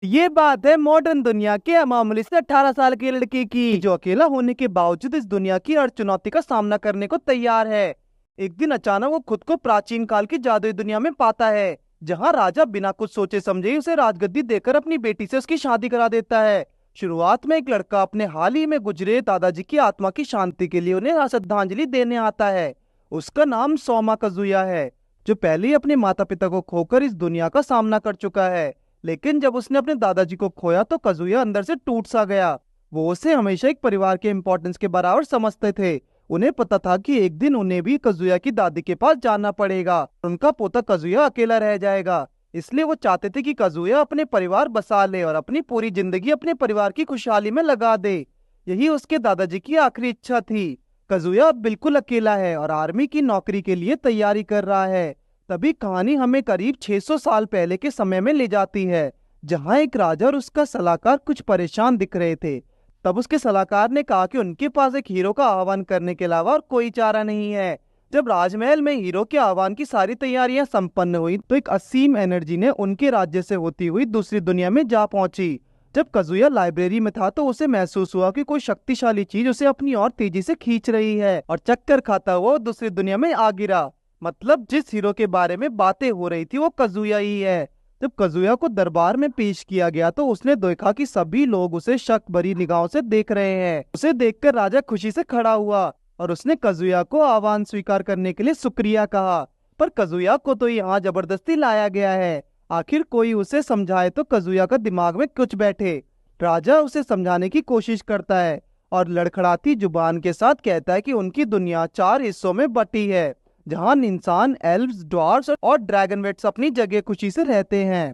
ये बात है मॉडर्न दुनिया के मामूली से 18 साल की लड़की की, जो अकेला होने के बावजूद इस दुनिया की हर चुनौती का सामना करने को तैयार है। एक दिन अचानक वो खुद को प्राचीन काल की जादुई दुनिया में पाता है, जहाँ राजा बिना कुछ सोचे समझे ही उसे राजगद्दी देकर अपनी बेटी से उसकी शादी करा देता है। शुरुआत में एक लड़का अपने हाल ही में गुजरे दादाजी की आत्मा की शांति के लिए उन्हें श्रद्धांजलि देने आता है। उसका नाम सोमा कजुया है, जो पहले ही अपने माता पिता को खोकर इस दुनिया का सामना कर चुका है। लेकिन जब उसने अपने दादाजी को खोया तो कजुया अंदर से टूट सा गया। वो उसे हमेशा एक परिवार के इम्पोर्टेंस के बराबर समझते थे। उन्हें पता था कि एक दिन उन्हें भी कजुया की दादी के पास जाना पड़ेगा, उनका पोता कजुया अकेला रह जाएगा। इसलिए वो चाहते थे कि कजुया अपने परिवार बसा ले और अपनी पूरी जिंदगी अपने परिवार की खुशहाली में लगा दे। यही उसके दादाजी की आखिरी इच्छा थी। कजुया अब बिल्कुल अकेला है और आर्मी की नौकरी के लिए तैयारी कर रहा है। तभी कहानी हमें करीब 600 साल पहले के समय में ले जाती है, जहां एक राजा और उसका सलाहकार कुछ परेशान दिख रहे थे। तब उसके सलाहकार ने कहा कि उनके पास एक हीरो का आह्वान करने के अलावा और कोई चारा नहीं है। जब राजमहल में हीरो के आह्वान की सारी तैयारियां संपन्न हुई तो एक असीम एनर्जी ने उनके राज्य से होती हुई दूसरी दुनिया में जा पहुंची। जब कजुया लाइब्रेरी में था तो उसे महसूस हुआ कि कोई शक्तिशाली चीज उसे अपनी ओर तेजी से खींच रही है और चक्कर खाता हुआ वो दूसरी दुनिया में आ गिरा। मतलब जिस हीरो के बारे में बातें हो रही थी वो कजुया ही है। जब कजुया को दरबार में पेश किया गया तो उसने देखा कि सभी लोग उसे शक भरी निगाहों से देख रहे हैं। उसे देखकर राजा खुशी से खड़ा हुआ और उसने कजुया को आह्वान स्वीकार करने के लिए शुक्रिया कहा। पर कजुया को तो यहाँ जबरदस्ती लाया गया है। आखिर कोई उसे समझाए तो कजुया का दिमाग में कुछ बैठे। राजा उसे समझाने की कोशिश करता है और लड़खड़ाती जुबान के साथ कहता है कि उनकी दुनिया 4 हिस्सों में बटी है, जहां इंसान, एल्व्स, ड्वार्फ्स और ड्रैगनवेट्स अपनी जगह खुशी से रहते हैं।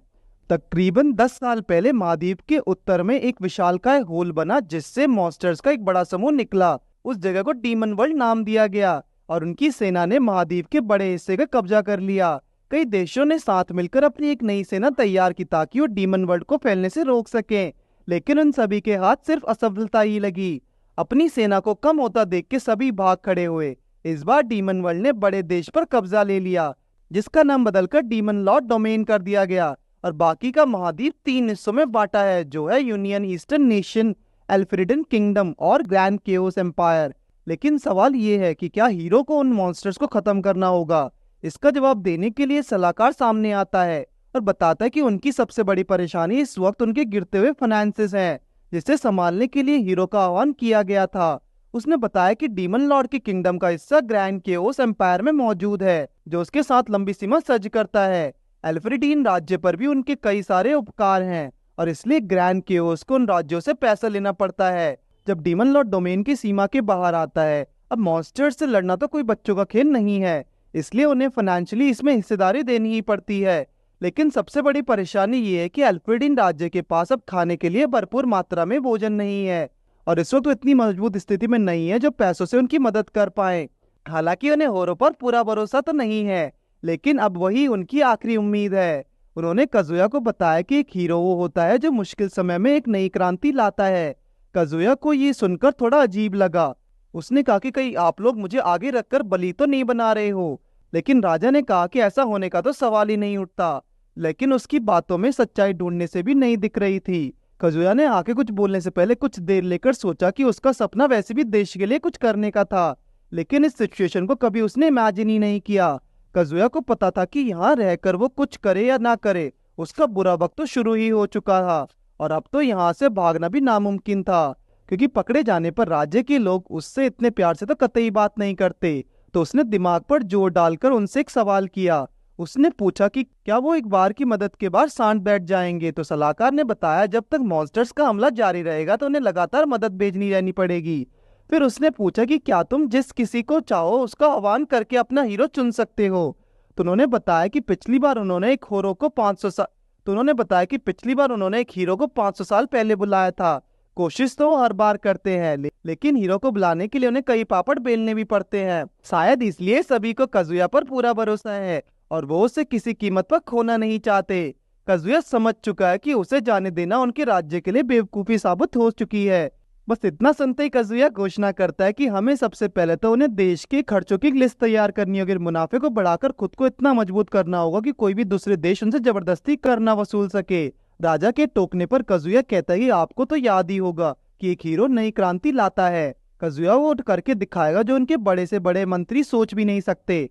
तकरीबन 10 साल पहले महाद्वीप के उत्तर में एक विशालकाय होल बना, जिससे मॉन्स्टर्स का एक बड़ा समूह निकला। उस जगह को डीमन वर्ल्ड नाम दिया गया और उनकी सेना ने महाद्वीप के बड़े हिस्से का कब्जा कर लिया। कई देशों ने साथ मिलकर अपनी एक नई सेना तैयार की ताकि वो डीमन वर्ल्ड को फैलने से रोक सकें, लेकिन उन सभी के हाथ सिर्फ असफलता ही लगी। अपनी सेना को कम होता देख के सभी भाग खड़े हुए। इस बार डीमन वर्ल्ड ने बड़े देश पर कब्जा ले लिया, जिसका नाम बदलकर डीमन लॉर्ड डोमेन कर दिया गया और बाकी का महाद्वीप 3 हिस्सों में बांटा है, जो है यूनियन ईस्टर्न नेशन, एल्फ्रिडन किंगडम और ग्रैंड केओस एम्पायर। लेकिन सवाल ये है कि क्या हीरो को उन मॉन्स्टर्स को खत्म करना होगा? इसका जवाब देने के लिए सलाहकार सामने आता है और बताता है कि उनकी सबसे बड़ी परेशानी इस वक्त उनके गिरते हुए फाइनेंसेस हैं, जिसे संभालने के लिए हीरो का आह्वान किया गया था। उसने बताया कि डीमन लॉर्ड के किंगडम का हिस्सा ग्रैंड केओस एम्पायर में मौजूद है, जो उसके साथ लंबी सीमा सर्ज करता है। एल्फ्रिडीन राज्य पर भी उनके कई सारे उपकार हैं और इसलिए ग्रैंड केओस को उन राज्यों से पैसा लेना पड़ता है। जब डीमन लॉर्ड डोमेन की सीमा के बाहर आता है, अब मॉन्स्टर्स से लड़ना तो कोई बच्चों का खेल नहीं है, इसलिए उन्हें फाइनेंशियली इसमें हिस्सेदारी देनी ही पड़ती है। लेकिन सबसे बड़ी परेशानी ये है कि एल्फ्रिडीन राज्य के पास अब खाने के लिए भरपूर मात्रा में भोजन नहीं है और इस वक्त तो इतनी मजबूत स्थिति में नहीं है जो पैसों से उनकी मदद कर पाए। हालांकि उन्हें होरो पर पूरा भरोसा तो नहीं है, लेकिन अब वही उनकी आखिरी उम्मीद है। उन्होंने कजुया को बताया कि एक हीरो वो होता है जो मुश्किल समय में एक नई क्रांति लाता है। कजुया को ये सुनकर थोड़ा अजीब लगा। उसने कहा कि कहीं आप लोग मुझे आगे रखकर बलि तो नहीं बना रहे हो? लेकिन राजा ने कहा कि ऐसा होने का तो सवाल ही नहीं उठता। लेकिन उसकी बातों में सच्चाई ढूंढने से भी नहीं दिख रही थी। कजुया ने आके कुछ बोलने से पहले कुछ देर लेकर सोचा कि उसका सपना वैसे भी देश के लिए कुछ करने का था, लेकिन इस सिचुएशन को कभी उसने इमेजिन ही नहीं किया। कजुया को पता था कि यहाँ रहकर वो कुछ करे या ना करे, उसका बुरा वक्त तो शुरू ही हो चुका था और अब तो यहाँ से भागना भी नामुमकिन था, क्योंकि पकड़े जाने पर राज्य के लोग उससे इतने प्यार से तो कतई बात नहीं करते। तो उसने दिमाग पर जोर डालकर उनसे एक सवाल किया। उसने पूछा कि क्या वो एक बार की मदद के बाद शांत बैठ जाएंगे? तो सलाहकार ने बताया जब तक मॉन्स्टर्स का हमला जारी रहेगा तो उन्हें लगातार मदद भेजनी रहनी पड़ेगी। फिर उसने पूछा कि क्या तुम जिस किसी को चाहो उसका आह्वान करके अपना हीरो चुन सकते हो? तो उन्होंने बताया कि पिछली बार उन्होंने एक हीरो को 500 साल तो उन्होंने बताया कि पिछली बार उन्होंने एक हीरो को 500 साल पहले बुलाया था। कोशिश तो वो हर बार करते हैं, लेकिन हीरो को बुलाने के लिए उन्हें कई पापड़ बेलने भी पड़ते हैं। शायद इसलिए सभी को कजुया पर पूरा भरोसा है और वो उसे किसी कीमत पर खोना नहीं चाहते। कजुया समझ चुका है कि उसे जाने देना उनके राज्य के लिए बेवकूफी साबित हो चुकी है। बस इतना सुनते ही कजुया घोषणा करता है कि हमें सबसे पहले तो उन्हें देश के खर्चों की लिस्ट तैयार करनी होगी, मुनाफे को बढ़ाकर खुद को इतना मजबूत करना होगा कि कोई भी दूसरे देश उनसे जबरदस्ती करना वसूल सके। राजा के टोकने पर कजुया कहता है कि आपको तो याद ही होगा कि एक हीरो नई क्रांति लाता है। कजुया वो करके दिखाएगा जो उनके बड़े से बड़े मंत्री सोच भी नहीं सकते।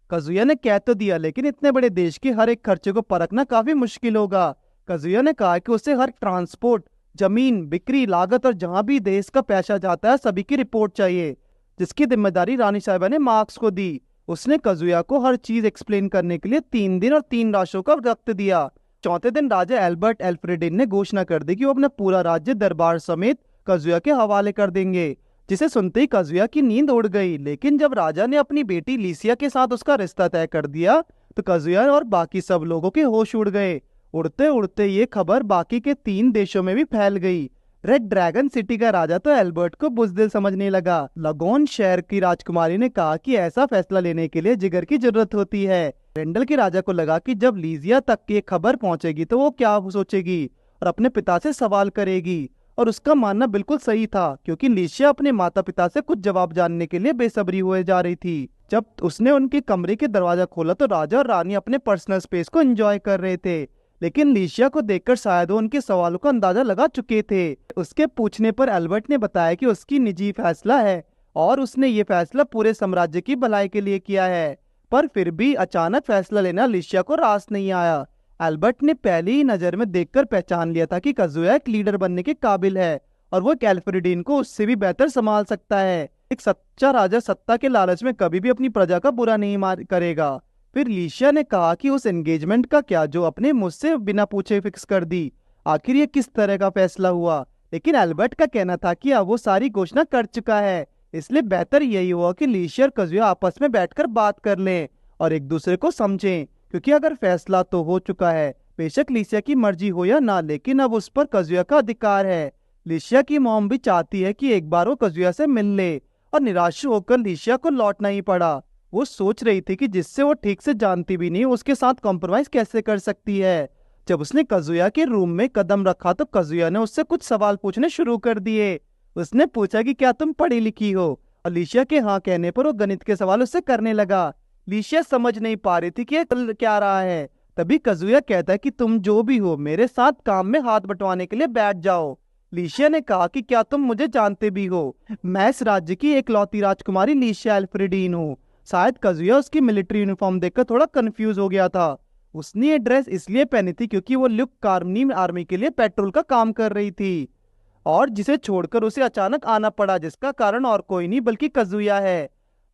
कजुया ने कह तो दिया, लेकिन इतने बड़े देश के हर एक खर्चे को परखना काफी मुश्किल होगा। कजुया ने कहा कि उसे हर ट्रांसपोर्ट, जमीन, बिक्री, लागत और जहां भी देश का पैसा जाता है सभी की रिपोर्ट चाहिए, जिसकी जिम्मेदारी रानी साहिबा ने मार्क्स को दी। उसने कजुया को हर चीज एक्सप्लेन करने के लिए 3 दिन और 3 रातों का वक्त दिया। चौथे दिन राजा एल्बर्ट एल्फ्रेडिन ने घोषणा कर दी कि वो अपना पूरा राज्य दरबार समेत कजुया के हवाले कर देंगे, जिसे सुनते ही कजुया की नींद उड़ गई। लेकिन जब राजा ने अपनी बेटी लीसिया के साथ उसका रिश्ता तय कर दिया तो कजुया और बाकी सब लोगों के होश उड़ गए। उड़ते उड़ते ये खबर बाकी के 3 देशों में भी फैल गई। रेड ड्रैगन सिटी का राजा तो एल्बर्ट को बुज़दिल समझने लगा। लगोन शहर की राजकुमारी ने कहा कि ऐसा फैसला लेने के लिए जिगर की जरूरत होती है। रेंडल के राजा को लगा कि जब लीजिया तक ये खबर पहुंचेगी तो वो क्या सोचेगी और अपने पिता से सवाल करेगी। और उसका मानना बिल्कुल सही था, क्योंकि लीसिया अपने माता पिता से कुछ जवाब जानने के लिए बेसब्री हुए जा रही थी। जब उसने उनके कमरे के दरवाजा खोला तो राजा और रानी अपने पर्सनल स्पेस को एंजॉय कर रहे थे। लेकिन लीसिया को देखकर शायद वो उनके सवालों का अंदाजा लगा चुके थे। उसके पूछने पर एल्बर्ट ने बताया कि उसकी निजी फैसला है और उसने ये फैसला पूरे साम्राज्य की भलाई के लिए किया है। पर फिर भी अचानक फैसला लेना लीसिया को रास नहीं आया। एल्बर्ट ने पहली ही नजर में देखकर पहचान लिया था कि कजुया एक लीडर बनने के काबिल है और वो एल्फ्रेडिन को उससे भी बेहतर संभाल सकता है। एक सच्चा राजा सत्ता के लालच में कभी भी अपनी प्रजा का बुरा नहीं करेगा। फिर लीसिया ने कहा कि उस एंगेजमेंट का क्या जो अपने मुझसे बिना पूछे फिक्स कर दी, आखिर ये किस तरह का फैसला हुआ। लेकिन एल्बर्ट का कहना था कि अब वो सारी घोषणा कर चुका है, इसलिए बेहतर यही हुआ कि लीसिया और कजुया आपस में बैठकर बात कर लें और एक दूसरे को समझें, क्योंकि अगर फैसला तो हो चुका है, बेशक लीसिया की मर्जी हो या ना, लेकिन अब उस पर कजुया का अधिकार है। लीसिया की मॉम भी चाहती है कि एक बार वो कजुया से मिल ले, और निराश होकर लीसिया को लौटना ही पड़ा। वो सोच रही थी कि जिससे वो ठीक से जानती भी नहीं उसके साथ कॉम्प्रोमाइज कैसे कर सकती है। जब उसने कजुया के रूम में कदम रखा तो कजुया ने उससे कुछ सवाल पूछने शुरू कर दिए। उसने पूछा कि क्या तुम पढ़ी लिखी हो, और लीसिया के हाँ कहने पर वो गणित के सवाल उससे करने लगा। लीसिया समझ नहीं पा रही थी कि ये चल क्या रहा है। तभी कजुया कहता है कि तुम जो भी हो मेरे साथ काम में हाथ बंटवाने के लिए बैठ जाओ। लीसिया ने कहा कि क्या तुम मुझे जानते भी हो, मैं इस राज्य की एकलौती राजकुमारी लीसिया एल्फ्रेडीन हूँ। शायद कजुया उसकी मिलिट्री यूनिफॉर्म देखकर थोड़ा कंफ्यूज हो गया था। उसने ये ड्रेस इसलिए पहनी थी क्योंकि वो ल्यूक कार्मनी आर्मी के लिए पेट्रोल का काम कर रही थी, और जिसे छोड़कर उसे अचानक आना पड़ा, जिसका कारण और कोई नहीं बल्कि कजुया है।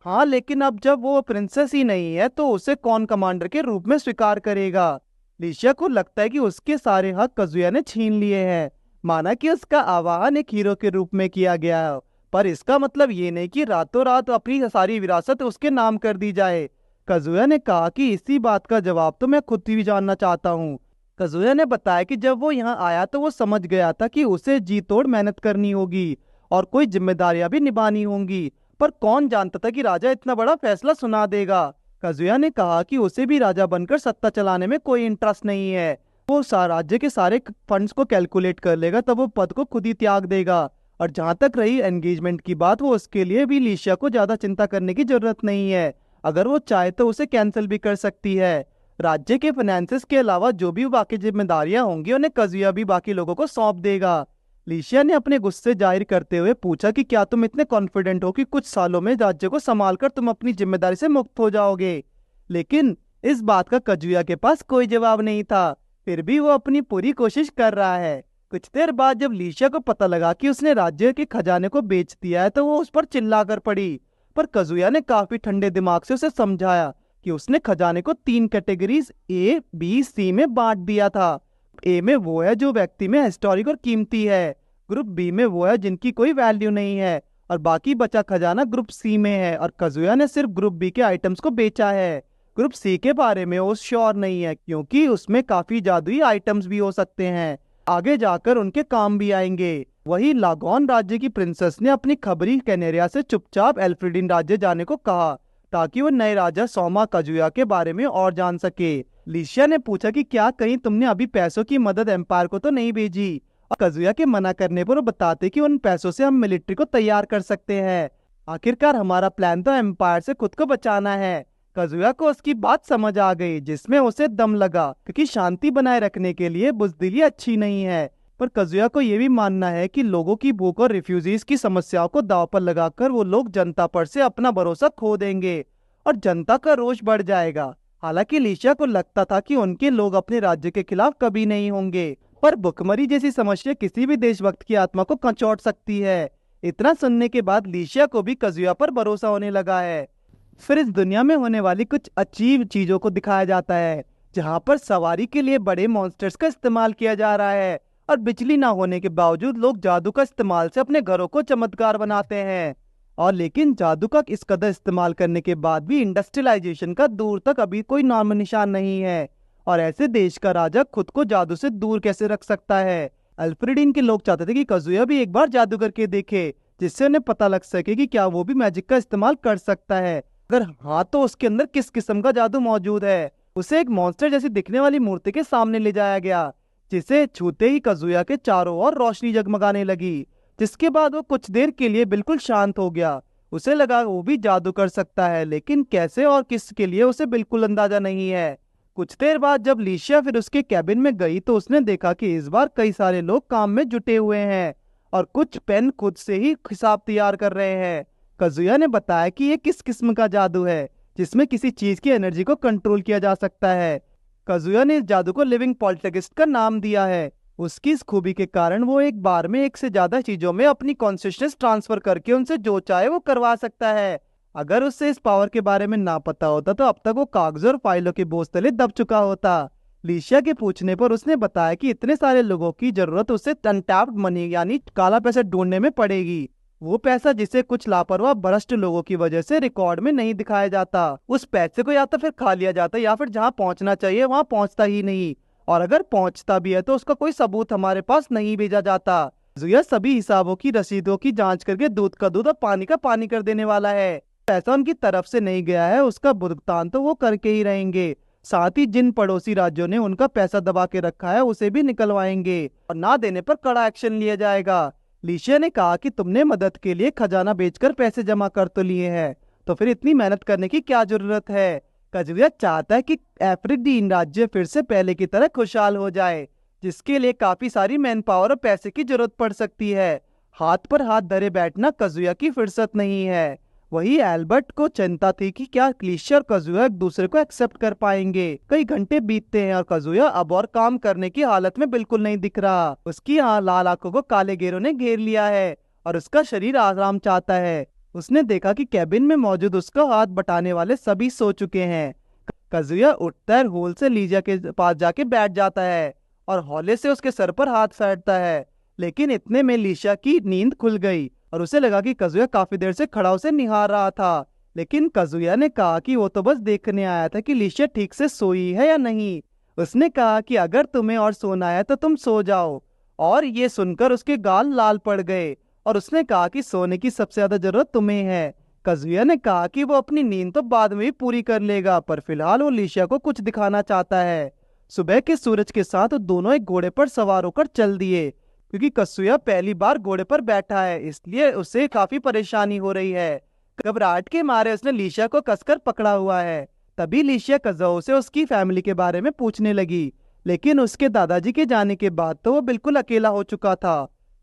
हाँ, लेकिन अब जब वो प्रिंसेस ही नहीं है तो उसे कौन कमांडर के रूप में स्वीकार करेगा। लीसिया को लगता है कि उसके सारे हक कजुया ने छीन लिए हैं। माना कि उसका आवाहन एक हीरो के रूप में किया गया है, पर इसका मतलब ये नहीं कि रातों रात अपनी सारी विरासत उसके नाम कर दी जाए। कजुया ने कहा कि इसी बात का जवाब तो मैं खुद भी जानना चाहता हूँ। कजुया ने बताया कि जब वो यहाँ आया तो वो समझ गया था कि उसे जी तोड़ मेहनत करनी होगी और कोई जिम्मेदारियां भी निभानी होंगी, पर कौन जानता था कि राजा इतना बड़ा फैसला सुना देगा। कजुया ने कहा कि उसे भी राजा बनकर सत्ता चलाने में कोई इंटरेस्ट नहीं है। वो राज्य के सारे फंड्स को कैलकुलेट कर लेगा, तब वो पद को खुद ही त्याग देगा। और जहां तक रही एंगेजमेंट की बात, वो उसके लिए भी लीसिया को ज्यादा चिंता करने की जरूरत नहीं है। अगर वो चाहे तो उसे कैंसिल भी कर सकती है। राज्य के फाइनेंसेस के अलावा जो भी बाकी जिम्मेदारियां होंगी उन्हें कजुया भी बाकी लोगों को सौंप देगा। लीसिया ने अपने गुस्से जाहिर करते हुए पूछा कि क्या तुम इतने कॉन्फिडेंट हो कि कुछ सालों में राज्य को संभालकर तुम अपनी जिम्मेदारी से मुक्त हो जाओगे। लेकिन इस बात का कजुया के पास कोई जवाब नहीं था। फिर भी वो अपनी पूरी कोशिश कर रहा है। कुछ देर बाद जब लीसिया को पता लगा कि उसने राज्य के खजाने को बेच दिया है तो वो उस पर चिल्लाकर पड़ी, पर कजुया ने काफी ठंडे दिमाग से उसे समझाया कि उसने खजाने को 3 कैटेगरीज A, B, C में बांट दिया था। ए में वो है जो व्यक्ति में हिस्टोरिक और कीमती है, ग्रुप बी में वो है जिनकी कोई वैल्यू नहीं है, और बाकी बचा खजाना ग्रुप सी में है। और कजुया ने सिर्फ ग्रुप बी के आइटम्स को बेचा है। ग्रुप सी के बारे में वो श्योर नहीं है, क्योंकि उसमें काफी जादुई आइटम्स भी हो सकते हैं, आगे जाकर उनके काम भी आएंगे। वही लागोन राज्य की प्रिंसेस ने अपनी खबरी कैनेरिया से चुपचाप एल्फ्रेडिन राज्य जाने को कहा, ताकि वो नए राजा सौमा कजुया के बारे में और जान सके। लीसिया ने पूछा कि क्या कहीं तुमने अभी पैसों की मदद एम्पायर को तो नहीं भेजी, और कजुया के मना करने पर वो बताते कि उन पैसों से हम मिलिट्री को तैयार कर सकते हैं। आखिरकार हमारा प्लान तो एम्पायर से खुद को बचाना है। कजुया को उसकी बात समझ आ गई, जिसमें उसे दम लगा, क्योंकि शांति बनाए रखने के लिए बुजदिली अच्छी नहीं है। पर कजुया को ये भी मानना है कि लोगों की भूख और रिफ्यूजीज की समस्याओं को दांव पर लगाकर वो लोग जनता पर से अपना भरोसा खो देंगे और जनता का रोष बढ़ जाएगा। हालांकि लिशिया को लगता था कि उनके लोग अपने राज्य के खिलाफ कभी नहीं होंगे, पर भुखमरी जैसी समस्या किसी भी देशभक्त की आत्मा को कचोट सकती है। इतना सुनने के बाद लिशिया को भी कजुया पर भरोसा होने लगा है। फिर इस दुनिया में होने वाली कुछ अजीब चीजों को दिखाया जाता है, जहाँ पर सवारी के लिए बड़े मॉन्स्टर्स का इस्तेमाल किया जा रहा है और बिजली ना होने के बावजूद लोग जादू का इस्तेमाल से अपने घरों को चमत्कार बनाते हैं। और लेकिन जादू का इस कदर इस्तेमाल करने के बाद भी इंडस्ट्रियलाइजेशन का दूर तक अभी कोई नाम निशान नहीं है। और ऐसे देश का राजा खुद को जादू से दूर कैसे रख सकता है? अल्फ्रेडीन के लोग चाहते थे कि कजुया भी एक बार जादू करके देखे, जिससे उन्हें पता लग सके कि क्या वो भी मैजिक का इस्तेमाल कर सकता है। अगर हाँ तो उसके अंदर किस किस्म का जादू मौजूद है। उसे एक मॉन्स्टर जैसी दिखने वाली मूर्ति के सामने ले जाया गया, जिसे छूते ही कजुया के चारों ओर रोशनी जगमगाने लगी, जिसके बाद वो कुछ देर के लिए बिल्कुल शांत हो गया। उसे लगा वो भी जादू कर सकता है, लेकिन कैसे और किसके लिए उसे बिल्कुल अंदाजा नहीं है। कुछ देर बाद जब लिशिया फिर उसके कैबिन में गई तो उसने देखा कि इस बार कई सारे लोग काम में जुटे हुए हैं और कुछ पेन खुद से ही हिसाब तैयार कर रहे हैं। कजुया ने बताया कि ये किस किस्म का जादू है जिसमें किसी चीज की एनर्जी को कंट्रोल किया जा सकता है। कजुया ने इस जादू को लिविंग पॉल्टरगिस्ट का नाम दिया है। उसकी इस खूबी के कारण वो एक बार में एक से ज्यादा चीजों में अपनी कॉन्शियसनेस ट्रांसफर करके उनसे जो चाहे वो करवा सकता है। अगर उससे इस पावर के बारे में ना पता होता तो अब तक वो कागजों और फाइलों के बोझ तले दब चुका होता। लिशिया के पूछने पर उसने बताया कि इतने सारे लोगों की जरूरत उसे अनटैप्ड मनी यानी काला पैसा ढूंढने में पड़ेगी। वो पैसा जिसे कुछ लापरवाह भ्रष्ट लोगों की वजह से रिकॉर्ड में नहीं दिखाया जाता। उस पैसे को या तो फिर खा लिया जाता या फिर जहाँ पहुंचना चाहिए वहाँ पहुंचता ही नहीं, और अगर पहुंचता भी है तो उसका कोई सबूत हमारे पास नहीं भेजा जाता। जुया सभी हिसाबों की रसीदों की जांच करके दूध का दूध और पानी का पानी कर देने वाला है। पैसा उनकी तरफ से नहीं गया है, उसका भुगतान तो वो करके ही रहेंगे। साथ ही जिन पड़ोसी राज्यों ने उनका पैसा दबा के रखा है उसे भी निकलवाएंगे और ना देने पर कड़ा एक्शन लिया जाएगा। लिशिया ने कहा कि तुमने मदद के लिए खजाना बेचकर पैसे जमा कर तो लिए हैं, तो फिर इतनी मेहनत करने की क्या जरूरत है? कजुया चाहता है कि एफ्रीडीन राज्य फिर से पहले की तरह खुशहाल हो जाए, जिसके लिए काफी सारी मैन पावर और पैसे की जरूरत पड़ सकती है। हाथ पर हाथ धरे बैठना कजुया की फुर्सत नहीं है। वही एल्बर्ट को चिंता थी कि क्या लिशिया और कजुया एक दूसरे को एक्सेप्ट कर पाएंगे। कई घंटे बीतते हैं और कजुया अब और काम करने की हालत में बिल्कुल नहीं दिख रहा। उसकी लाल आंखों को काले घेरों ने घेर लिया है और उसका शरीर आराम चाहता है। उसने देखा कि कैबिन में मौजूद उसका हाथ बटाने वाले सभी सो चुके हैं। कजुया उठता है, होल से लिशिया के पास जाके बैठ जाता है और हौले से उसके सर पर हाथ फेरता है। लेकिन इतने में लिशिया की नींद खुल गई और उसे लगा कि कजुया काफी देर से खड़ा उसे निहार रहा था। लेकिन कजुया ने कहा कि वो तो बस देखने आया था कि लिशिया ठीक से सोई है या नहीं। उसने कहा कि अगर तुम्हें और सोना है तो तुम सो जाओ। और ये सुनकर उसके गाल लाल पड़ गए और उसने कहा कि सोने की सबसे ज्यादा जरूरत तुम्हें है। कजुया ने कहा कि वो अपनी नींद तो बाद में भी पूरी कर लेगा, पर फिलहाल वो लिशिया को कुछ दिखाना चाहता है। सुबह के सूरज के साथ वो दोनों एक घोड़े पर सवार होकर चल दिए। क्योंकि कजुया पहली बार घोड़े पर बैठा है, इसलिए उसे काफी परेशानी हो रही है। घबराहट के मारे उसने लिशिया को कसकर पकड़ा हुआ है। तभी लिशिया कजुया से उसकी फैमिली के बारे में पूछने लगी, लेकिन उसके दादाजी के जाने के बाद तो वो बिल्कुल अकेला हो चुका था।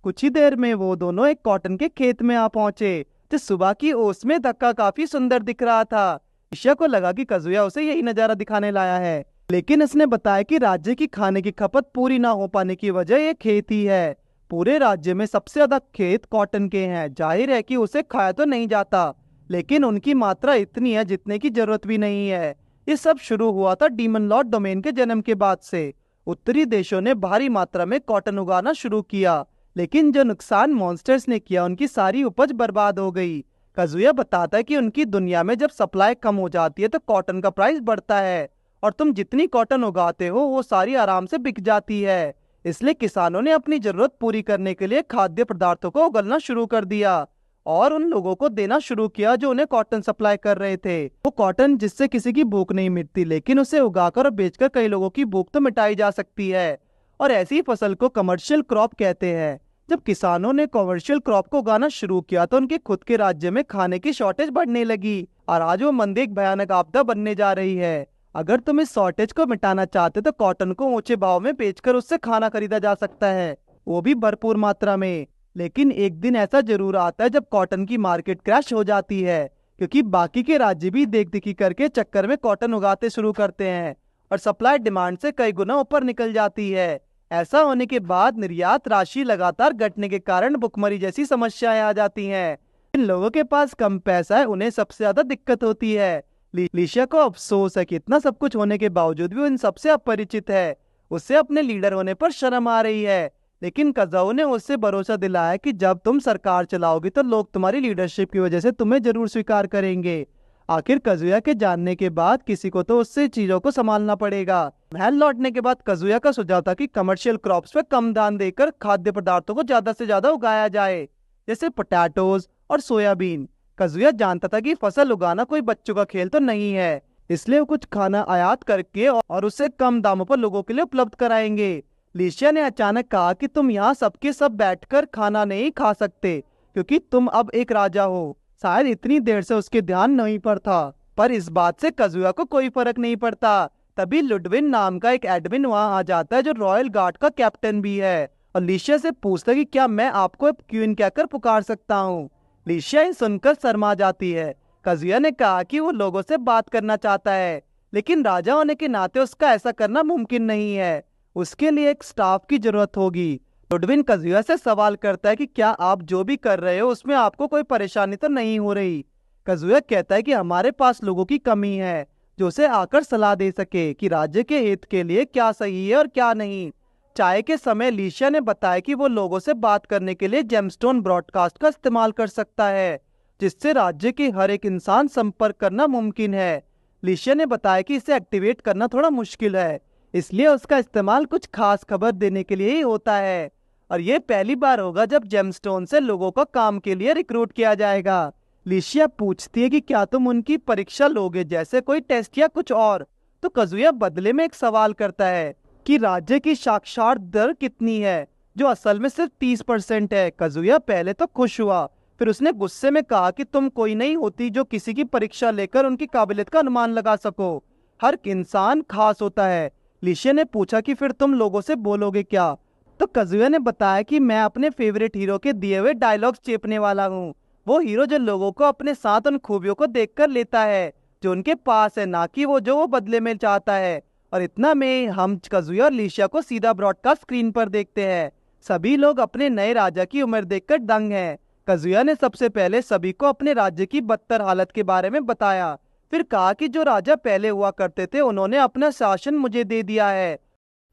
कुछ ही देर में वो दोनों एक कॉटन के खेत में आ पहुंचे, जिस सुबह की ओस में धक्का काफी सुंदर दिख रहा था। लिशिया को लगा कि कजुया उसे यही नजारा दिखाने लाया है, लेकिन इसने बताया कि राज्य की खाने की खपत पूरी ना हो पाने की वजह ये खेत ही है। पूरे राज्य में सबसे ज्यादा खेत कॉटन के हैं। जाहिर है कि उसे खाया तो नहीं जाता, लेकिन उनकी मात्रा इतनी है जितने की जरूरत भी नहीं है। ये सब शुरू हुआ था डीमन लॉर्ड डोमेन के जन्म के बाद से। उत्तरी देशों ने भारी मात्रा में कॉटन उगाना शुरू किया, लेकिन जो नुकसान मॉन्स्टर्स ने किया उनकी सारी उपज बर्बाद हो गई। कजुया बताता है कि उनकी दुनिया में जब सप्लाई कम हो जाती है तो कॉटन का प्राइस बढ़ता है और तुम जितनी कॉटन उगाते हो वो सारी आराम से बिक जाती है। इसलिए किसानों ने अपनी जरूरत पूरी करने के लिए खाद्य पदार्थों को उगलना शुरू कर दिया और उन लोगों को देना शुरू किया जो उन्हें कॉटन सप्लाई कर रहे थे। वो कॉटन जिससे किसी की भूख नहीं मिटती, लेकिन उसे उगाकर और बेचकर कई लोगों की भूख तो मिटाई जा सकती है। और ऐसी फसल को कमर्शियल क्रॉप कहते हैं। जब किसानों ने कमर्शियल क्रॉप को उगाना शुरू किया तो उनके खुद के राज्य में खाने की शॉर्टेज बढ़ने लगी और आज वो मंदी एक भयानक आपदा बनने जा रही है। अगर तुम इस शॉर्टेज को मिटाना चाहते तो कॉटन को ऊंचे भाव में बेचकर उससे खाना खरीदा जा सकता है, वो भी भरपूर मात्रा में। लेकिन एक दिन ऐसा जरूर आता है जब कॉटन की मार्केट क्रैश हो जाती है, क्योंकि बाकी के राज्य भी देख देखी करके चक्कर में कॉटन उगाते शुरू करते हैं और सप्लाई डिमांड से कई गुना ऊपर निकल जाती है। ऐसा होने के बाद निर्यात राशि लगातार घटने के कारण भुखमरी जैसी समस्याएं आ जाती हैं। जिन लोगों के पास कम पैसा है उन्हें सबसे ज्यादा दिक्कत होती है। लिशिया को अफसोस है कि इतना सब कुछ होने के बावजूद भी वो इन सबसे अपरिचित है। उसे अपने लीडर होने पर शर्म आ रही है, लेकिन कज़ाऊ ने उससे भरोसा दिलाया कि जब तुम सरकार चलाओगी तो लोग तुम्हारी लीडरशिप की वजह से तुम्हें जरूर स्वीकार करेंगे। आखिर कज़ुया के जानने के बाद किसी को तो उससे चीजों को संभालना पड़ेगा। महल लौटने के बाद कज़ुया का सुझाव था कि कमर्शियल क्रॉप्स पे कम दान देकर खाद्य पदार्थों को ज्यादा से ज्यादा उगाया जाए, जैसे पोटैटोज और सोयाबीन। कज़ुया जानता था कि फसल उगाना कोई बच्चों का खेल तो नहीं है, इसलिए वो कुछ खाना आयात करके और उसे कम दामों पर लोगों के लिए उपलब्ध कराएंगे। लिशिया ने अचानक कहा कि तुम यहाँ सबके सब बैठकर खाना नहीं खा सकते, क्योंकि तुम अब एक राजा हो। शायद इतनी देर से उसके ध्यान नहीं पर था, पर इस बात से कज़ुया को कोई फर्क नहीं पड़ता। तभी लुडविन नाम का एक एडमिन वहाँ आ जाता है, जो रॉयल गार्ड का कैप्टन भी है, और लिशिया से पूछता है कि क्या मैं आपको क्वीन कहकर पुकार सकता हूँ। लिशिया ये सुनकर शर्मा जाती है। कज़ुया ने कहा कि वो लोगों से बात करना चाहता है, लेकिन राजा होने के नाते उसका ऐसा करना मुमकिन नहीं है। उसके लिए एक स्टाफ की जरूरत होगी। लुडविन कज़ुया से सवाल करता है कि क्या आप जो भी कर रहे हो उसमें आपको कोई परेशानी तो नहीं हो रही। कज़ुया कहता है कि हमारे पास लोगों की कमी है जो उसे आकर सलाह दे सके कि राज्य के हित के लिए क्या सही है और क्या नहीं। चाय के समय लिशिया ने बताया कि वो लोगों से बात करने के लिए जेमस्टोन ब्रॉडकास्ट का इस्तेमाल कर सकता है, जिससे राज्य के हर एक इंसान संपर्क करना मुमकिन है। लिशिया ने बताया कि इसे एक्टिवेट करना थोड़ा मुश्किल है, इसलिए उसका इस्तेमाल कुछ खास खबर देने के लिए ही होता है, और ये पहली बार होगा जब जेमस्टोन से लोगों को काम के लिए रिक्रूट किया जाएगा। लिशिया पूछती है कि क्या तुम उनकी परीक्षा लोगे, जैसे कोई टेस्ट या कुछ और। तो कज़ुया बदले में एक सवाल करता है कि राज्य की साक्षरता दर कितनी है, जो असल में सिर्फ 30% है। कज़ुया पहले तो खुश हुआ, फिर उसने गुस्से में कहा कि तुम कोई नहीं होती जो किसी की परीक्षा लेकर उनकी काबिलियत का अनुमान लगा सको। हर इंसान खास होता है। लिशिया ने पूछा कि फिर तुम लोगों से बोलोगे क्या। तो कज़ुया ने बताया कि मैं अपने फेवरेट हीरो के दिए हुए डायलॉग्स चेपने वाला हूँ। वो हीरो जो लोगों को अपने साथ उन खूबियों को देखकर लेता है जो उनके पास है, ना कि वो जो वो बदले में चाहता है। और इतना में हम कज़ुया और लिशिया को सीधा ब्रॉडकास्ट स्क्रीन पर देखते हैं। सभी लोग अपने नए राजा की उम्र देखकर दंग हैं। कज़ुया ने सबसे पहले सभी को अपने राज्य की बदतर हालत के बारे में बताया, फिर कहा कि जो राजा पहले हुआ करते थे उन्होंने अपना शासन मुझे दे दिया है,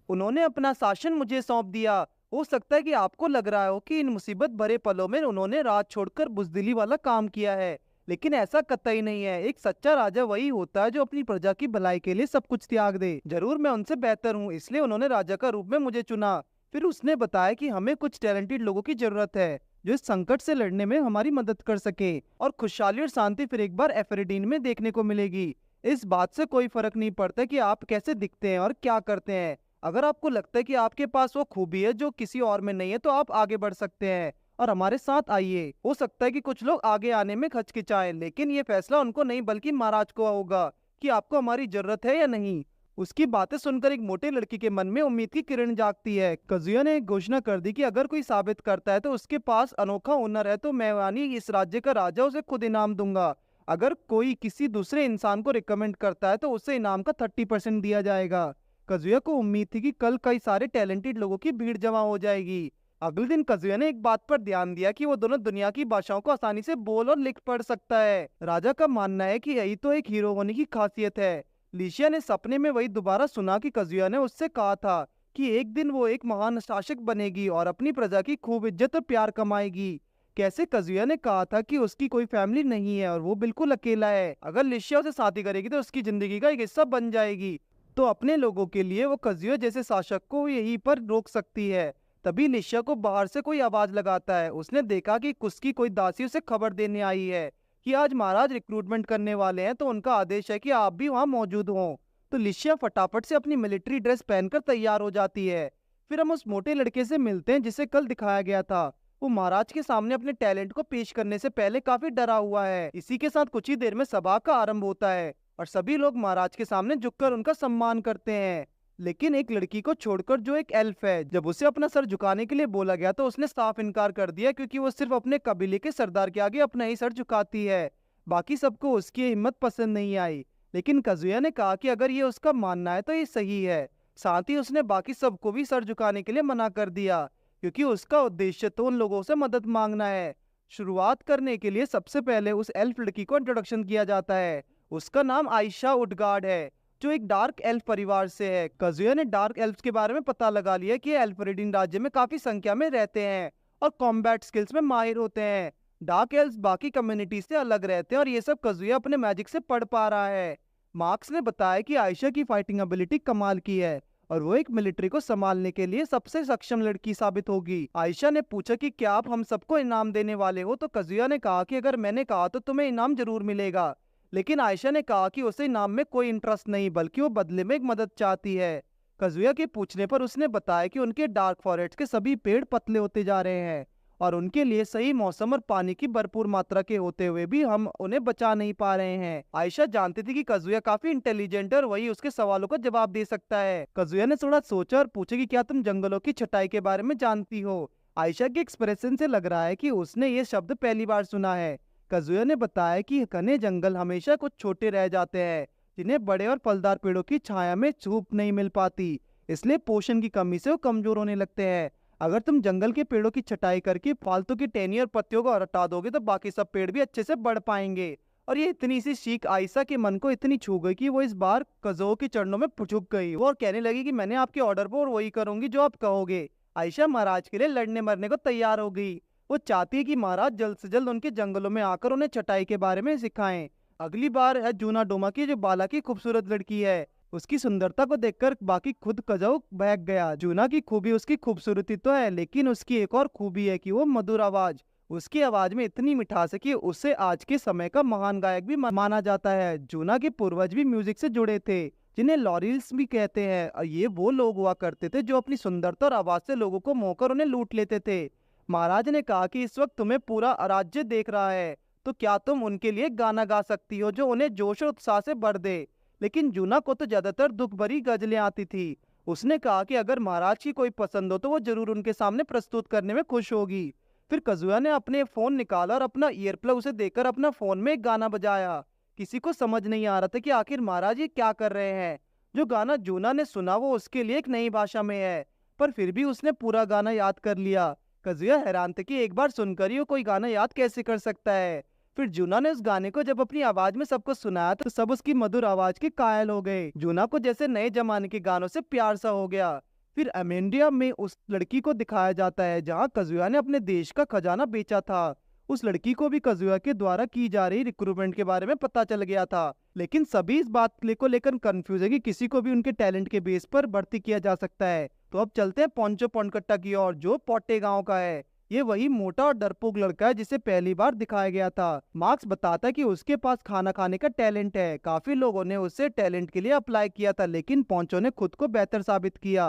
उन्होंने अपना शासन मुझे सौंप दिया। हो सकता है कि आपको लग रहा हो कि इन मुसीबत भरे पलों में उन्होंने राज छोड़कर बुजदिली वाला काम किया है, लेकिन ऐसा कतई नहीं है। एक सच्चा राजा वही होता है जो अपनी प्रजा की भलाई के लिए सब कुछ त्याग दे। जरूर मैं उनसे बेहतर हूँ, इसलिए उन्होंने राजा का रूप में मुझे चुना। फिर उसने बताया कि हमें कुछ टैलेंटेड लोगों की जरूरत है जो इस संकट से लड़ने में हमारी मदद कर सके, और खुशहाली और शांति फिर एक बार एफरेडीन में देखने को मिलेगी। इस बात से कोई फर्क नहीं पड़ता कि आप कैसे दिखते हैं और क्या करते हैं। अगर आपको लगता है कि आपके पास वो खूबी है जो किसी और में नहीं है तो आप आगे बढ़ सकते हैं और हमारे साथ आइए। हो सकता है कि कुछ लोग आगे आने में हिचकिचाएं, लेकिन ये फैसला उनको नहीं बल्कि महाराज को होगा कि आपको हमारी जरूरत है या नहीं। उसकी बातें सुनकर एक मोटे लड़की के मन में उम्मीद की किरण जागती है। कज़ुया ने एक घोषणा कर दी कि अगर कोई साबित करता है तो उसके पास अनोखा हुनर है तो मैं यानी इस राज्य का राजा उसे खुद इनाम दूंगा। अगर कोई किसी दूसरे इंसान को रिकमेंड करता है तो उसे इनाम का 30% दिया जाएगा। कज़ुया को उम्मीद थी कि कल कई सारे टैलेंटेड लोगों की भीड़ जमा हो जाएगी। अगले दिन कज़ुया ने एक बात पर ध्यान दिया कि वो दोनों दुनिया की भाषाओं को आसानी से बोल और लिख पढ़ सकता है। राजा का मानना है कि यही तो एक हीरो होने की खासियत है। लिशिया ने सपने में वही दोबारा सुना कि कज़ुया ने उससे कहा था कि एक दिन वो एक महान शासक बनेगी और अपनी प्रजा की खूब इज्जत और प्यार कमाएगी। कैसे कज़ुया ने कहा था कि उसकी कोई फैमिली नहीं है और वो बिल्कुल अकेला है। अगर लिशिया उसे शादी करेगी तो उसकी जिंदगी का एक हिस्सा बन जाएगी, तो अपने लोगों के लिए वो कज़ुया जैसे शासक को यहीं पर रोक सकती है। तभी लिशिया को बाहर से कोई आवाज लगाता है। उसने देखा कि कुछ कोई दासी उसे खबर देने आई है कि आज महाराज रिक्रूटमेंट करने वाले हैं, तो उनका आदेश है कि आप भी वहां मौजूद हों। तो लिशिया फटाफट से अपनी मिलिट्री ड्रेस पहनकर तैयार हो जाती है। फिर हम उस मोटे लड़के से मिलते हैं जिसे कल दिखाया गया था। वो महाराज के सामने अपने टैलेंट को पेश करने से पहले काफी डरा हुआ है। इसी के साथ कुछ ही देर में सभा का आरंभ होता है और सभी लोग महाराज के सामने झुककर उनका सम्मान करते हैं। लेकिन एक लड़की को छोड़कर जो एक एल्फ है, जब उसे अपना सर झुकाने के लिए बोला गया तो उसने साफ इनकार कर दिया, क्योंकि वो सिर्फ अपने कबीले के सरदार के आगे अपना ही सर झुकाती है। बाकी सबको उसकी हिम्मत पसंद नहीं आई, लेकिन काजुया ने कहा कि अगर ये उसका मानना है तो ये सही है। साथ ही उसने बाकी सबको भी सर झुकाने के लिए मना कर दिया, क्योंकि उसका उद्देश्य तो उन लोगों से मदद मांगना है। शुरुआत करने के लिए सबसे पहले उस एल्फ लड़की को इंट्रोडक्शन किया जाता है। उसका नाम आयशा उडगार्ड है, जो एक डार्क एल्फ परिवार से है। काजुया ने डार्क एल्फ के बारे में पता लगा लिया कि एल्फरेडिन राज्य में काफी संख्या में रहते हैं और कॉम्बैट स्किल्स में माहिर होते हैं। डार्क एल्फ बाकी कम्युनिटी से अलग रहते हैं और ये सब काजुया अपने मैजिक से पढ़ पा रहा है। मार्क्स ने बताया कि आयशा की फाइटिंग एबिलिटी कमाल की है और वो एक मिलिट्री को संभालने के लिए सबसे सक्षम लड़की साबित होगी। आयशा ने पूछा कि क्या आप हम सबको इनाम देने वाले हो, तो काजुया ने कहा कि अगर मैंने कहा तो तुम्हें इनाम जरूर मिलेगा। लेकिन आयशा ने कहा कि उसे इनाम में कोई इंटरेस्ट नहीं, बल्कि वो बदले में एक मदद चाहती है। काजुया के पूछने पर उसने बताया कि उनके डार्क फॉरेस्ट के सभी पेड़ पतले होते जा रहे हैं और उनके लिए सही मौसम और पानी की भरपूर मात्रा के होते हुए भी हम उन्हें बचा नहीं पा रहे हैं। आयशा जानती थी कि काजुया काफी इंटेलिजेंट है और वही उसके सवालों का जवाब दे सकता है। काजुया ने थोड़ा सोचा और पूछा कि क्या तुम जंगलों की छटाई के बारे में जानती हो। आयशा के एक्सप्रेशन से लग रहा है कि उसने ये शब्द पहली बार सुना है। काजुया ने बताया कि घने जंगल हमेशा कुछ छोटे रह जाते हैं, जिन्हें बड़े और फलदार पेड़ों की छाया में धूप नहीं मिल पाती, इसलिए पोषण की कमी से वो कमजोर होने लगते हैं। अगर तुम जंगल के पेड़ों की छटाई करके फालतू की टहनी और पत्तियों को हटा दोगे तो बाकी सब पेड़ भी अच्छे से बढ़ पाएंगे। और ये इतनी सी सीख आयशा के मन को इतनी छू गई कि वो इस बार काजुया के चरणों में झुक गई और कहने लगी कि मैंने आपके ऑर्डर पर वही करूंगी जो आप कहोगे। आयशा महाराज के लिए लड़ने मरने को तैयार हो गई। वो चाहती है कि महाराज जल्द से जल्द उनके जंगलों में आकर उन्हें छटाई के बारे में सिखाएं। अगली बार है जूना डोमा की, जो बाला की खूबसूरत लड़की है। उसकी सुंदरता को देखकर बाकी खुद काजुया बहक गया। जूना की खूबी उसकी खूबसूरती तो है, लेकिन उसकी एक और खूबी है कि वो मधुर आवाज। उसकी आवाज में इतनी मिठास है कि उसे आज के समय का महान गायक भी माना जाता है। जूना के पूर्वज भी म्यूजिक से जुड़े थे, जिन्हें लॉरिल्स भी कहते हैं, और ये वो लोग हुआ करते थे जो अपनी सुंदरता और आवाज से लोगों को मोहकर उन्हें लूट लेते थे। महाराज ने कहा कि इस वक्त तुम्हें पूरा राज्य देख रहा है, तो क्या तुम उनके लिए गाना गा सकती हो जो उन्हें जोश और उत्साह से भर दे। लेकिन जूना को तो ज्यादातर दुख भरी गजलें आती थी। उसने कहा कि अगर महाराज की कोई पसंद हो तो वो जरूर उनके सामने प्रस्तुत करने में खुश होगी। फिर काजुया ने अपने फोन निकाला और अपना ईयर प्लग उसे देकर अपना फोन में एक गाना बजाया। किसी को समझ नहीं आ रहा था कि आखिर महाराज ये क्या कर रहे हैं। जो गाना जूना ने सुना वो उसके लिए एक नई भाषा में है, पर फिर भी उसने पूरा गाना याद कर लिया। काजुया हैरान थे कि एक बार सुनकर ही वो कोई गाना याद कैसे कर सकता है। फिर जूना ने उस गाने को जब अपनी आवाज में सबको सुनाया तो सब उसकी मधुर आवाज के कायल हो गए। जूना को जैसे नए जमाने के गानों से प्यार सा हो गया। फिर अमेंडिया में उस लड़की को दिखाया जाता है जहाँ काजुया ने अपने देश का खजाना बेचा था। उस लड़की को भी काजुया के द्वारा की जा रही रिक्रूटमेंट के बारे में पता चल गया था, लेकिन सभी इस बात को लेकर कंफ्यूज है कि किसी को भी उनके टैलेंट के बेस पर भर्ती किया जा सकता है। तो अब चलते हैं पोंचो पॉनकट्टा की ओर, जो पोटे गांव का है। ये वही मोटा और डरपोक लड़का है जिसे पहली बार दिखाया गया था। मार्क्स बताता है कि उसके पास खाना खाने का टैलेंट है। काफी लोगों ने उससे टैलेंट के लिए अप्लाई किया था, लेकिन पोंचो ने खुद को बेहतर साबित किया।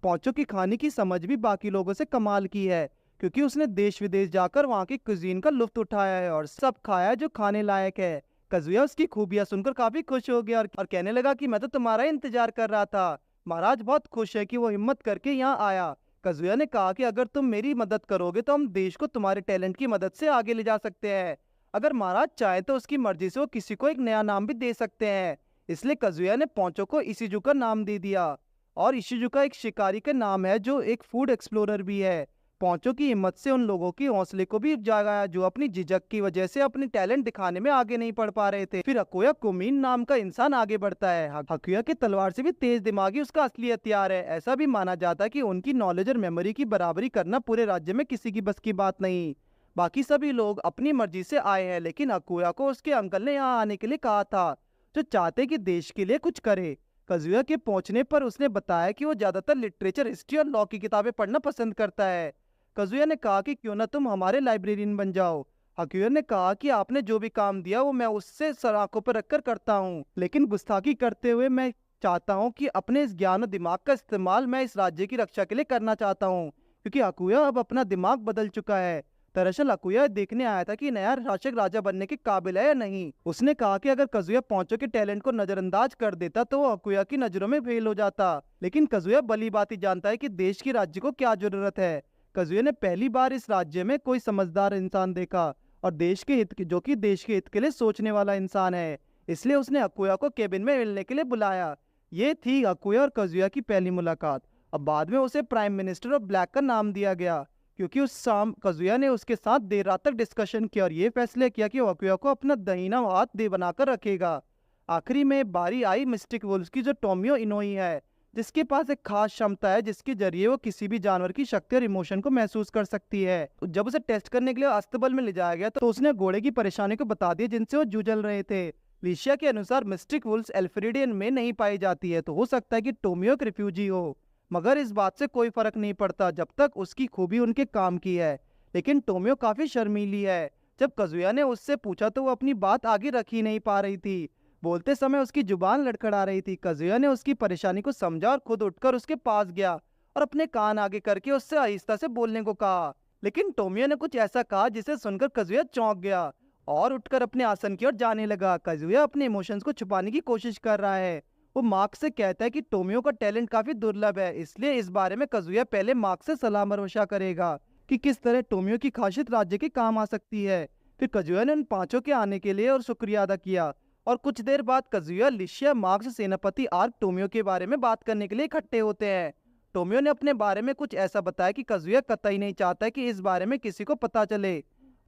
पोंचो की खाने की समझ भी बाकी लोगों से कमाल की है, क्योंकि उसने देश विदेश जाकर वहाँ की कुजीन का लुत्फ उठाया है और सब खाया जो खाने लायक है। काजुया उसकी खूबियां सुनकर काफी खुश हो गया और कहने लगा कि मैं तो तुम्हारा इंतजार कर रहा था। महाराज बहुत खुश है कि वो हिम्मत करके यहाँ आया। काजुया ने कहा कि अगर तुम मेरी मदद करोगे तो हम देश को तुम्हारे टैलेंट की मदद से आगे ले जा सकते हैं। अगर महाराज चाहे तो उसकी मर्जी से वो किसी को एक नया नाम भी दे सकते हैं। इसलिए काजुया ने पोंचो को इशिजू का नाम दे दिया, और इशिजू का एक शिकारी का नाम है जो एक फूड एक्सप्लोरर भी है। पोंचो की हिम्मत से उन लोगों की हौसले को भी जगाया जो अपनी झिझक की वजह से अपनी टैलेंट दिखाने में आगे नहीं बढ़ पा रहे थे। फिर हकुया कुमिन नाम का इंसान आगे बढ़ता है। हकुया की तलवार से भी तेज दिमागी उसका असली हथियार है। ऐसा भी माना जाता है कि उनकी नॉलेज और मेमोरी की बराबरी करना पूरे राज्य में किसी की बस की बात नहीं। बाकी सभी लोग अपनी मर्जी से आए हैं, लेकिन हकुया को उसके अंकल ने यहाँ आने के लिए कहा था, जो चाहते कि देश के लिए कुछ करे। काजुया के पहुंचने पर उसने बताया कि वो ज्यादातर लिटरेचर, हिस्ट्री और लॉ की किताबें पढ़ना पसंद करता है। काजुया ने कहा कि क्यों ना तुम हमारे लाइब्रेरियन बन जाओ। हकुया ने कहा कि आपने जो भी काम दिया वो मैं उससे सर आंखों पर रखकर करता हूँ, लेकिन गुस्ताखी करते हुए मैं चाहता हूँ कि अपने इस ज्ञान और दिमाग का इस्तेमाल मैं इस राज्य की रक्षा के लिए करना चाहता हूँ। क्योंकि अकुया अब अपना दिमाग बदल चुका है। दरअसल अकुया देखने आया था कि नया शासक राजा बनने के काबिल है या नहीं। उसने कहा कि अगर कजुया पोंचो के टैलेंट को नजरअंदाज कर देता तो वो अकुया की नजरों में फेल हो जाता। लेकिन कजुया भली भांति जानता है कि देश की राज्य को क्या जरूरत है। कजुया ने पहली बार इस राज्य में कोई समझदार इंसान देखा और देश के हित जो कि देश के हित के लिए सोचने वाला इंसान है। इसलिए उसने अकुया को केबिन में मिलने के लिए बुलाया। ये थी अकुया और कजुया की पहली मुलाकात। अब बाद में उसे प्राइम मिनिस्टर ऑफ ब्लैक का नाम दिया गया, क्योंकि उस शाम कजुया ने उसके साथ देर रात तक डिस्कशन किया और ये फैसले किया कि वो अकुया को अपना दहीना हाथ दे बनाकर रखेगा। आखिरी में बारी आई मिस्टिक वुल्फ की, जो टोमियो इनोई है, जिसके पास एक खास क्षमता है जिसके जरिए वो किसी भी जानवर की शक्ति और इमोशन को महसूस कर सकती है। जब उसे टेस्ट करने के लिए अस्तबल में ले जाया गया तो उसने घोड़े की परेशानी को बता दिया जिनसे वो जूझल रहे थे। लिशिया के अनुसार मिस्टिक वुल्फ एल्फ्रेडियन में नहीं पाई जाती है, तो हो सकता है कि टोमियो एक रिफ्यूजी हो। मगर इस बात से कोई फर्क नहीं पड़ता जब तक उसकी खूबी उनके काम की है। लेकिन टोमियो काफी शर्मीली है। जब कजुया ने उससे पूछा तो वो अपनी बात आगे रख ही नहीं पा रही थी। बोलते समय उसकी जुबान लड़खड़ा रही थी। कजुया ने उसकी परेशानी को समझा और खुद उठकर उसके पास गया और अपने कान आगे करके उससे आहिस्ता से बोलने को कहा। लेकिन टोमियो ने कुछ ऐसा कहा जिसे सुनकर कजुया चौंक गया और उठकर अपने आसन की ओर जाने लगा। कजुया अपने इमोशंस को छुपाने की कोशिश कर रहा है। वो मार्क से कहता है कि टोमियो का टैलेंट काफी दुर्लभ है, इसलिए इस बारे में कजुया पहले मार्क से सलाह मशवरा करेगा कि किस तरह टोमियो की खासियत राज्य के काम आ सकती है। फिर कजुया ने उन पांचों के आने के लिए और शुक्रिया अदा किया और कुछ देर बाद कजुया, लिशिया, मार्क्स, सेनापति आर्क टोमियो के बारे में बात करने के लिए इकट्ठे होते हैं। टोमियो ने अपने बारे में कुछ ऐसा बताया कि कजुया कतई नहीं चाहता कि इस बारे में किसी को पता चले।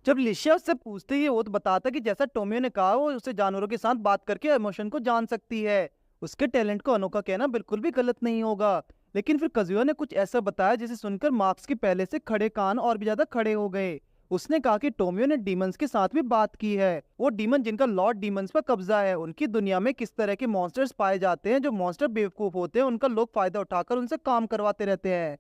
जब लिशिया उससे पूछती है वो तो बताता कि जैसा टोमियो ने कहा वो उसे जानवरों के साथ बात करके इमोशन को जान सकती है। उसके टैलेंट को अनोखा कहना बिल्कुल भी गलत नहीं होगा। लेकिन फिर कजुया ने कुछ ऐसा बताया जिसे सुनकर मार्क्स के पहले से खड़े कान और भी ज्यादा खड़े हो गए। उसने कहा कि टोमियो ने डीमंस के साथ भी बात की है। वो डीमन जिनका लॉर्ड डीमंस पर कब्जा है, उनकी दुनिया में किस तरह के मॉन्स्टर्स पाए जाते हैं। जो मॉन्स्टर बेवकूफ होते हैं उनका लोग फायदा उठाकर उनसे काम करवाते रहते हैं।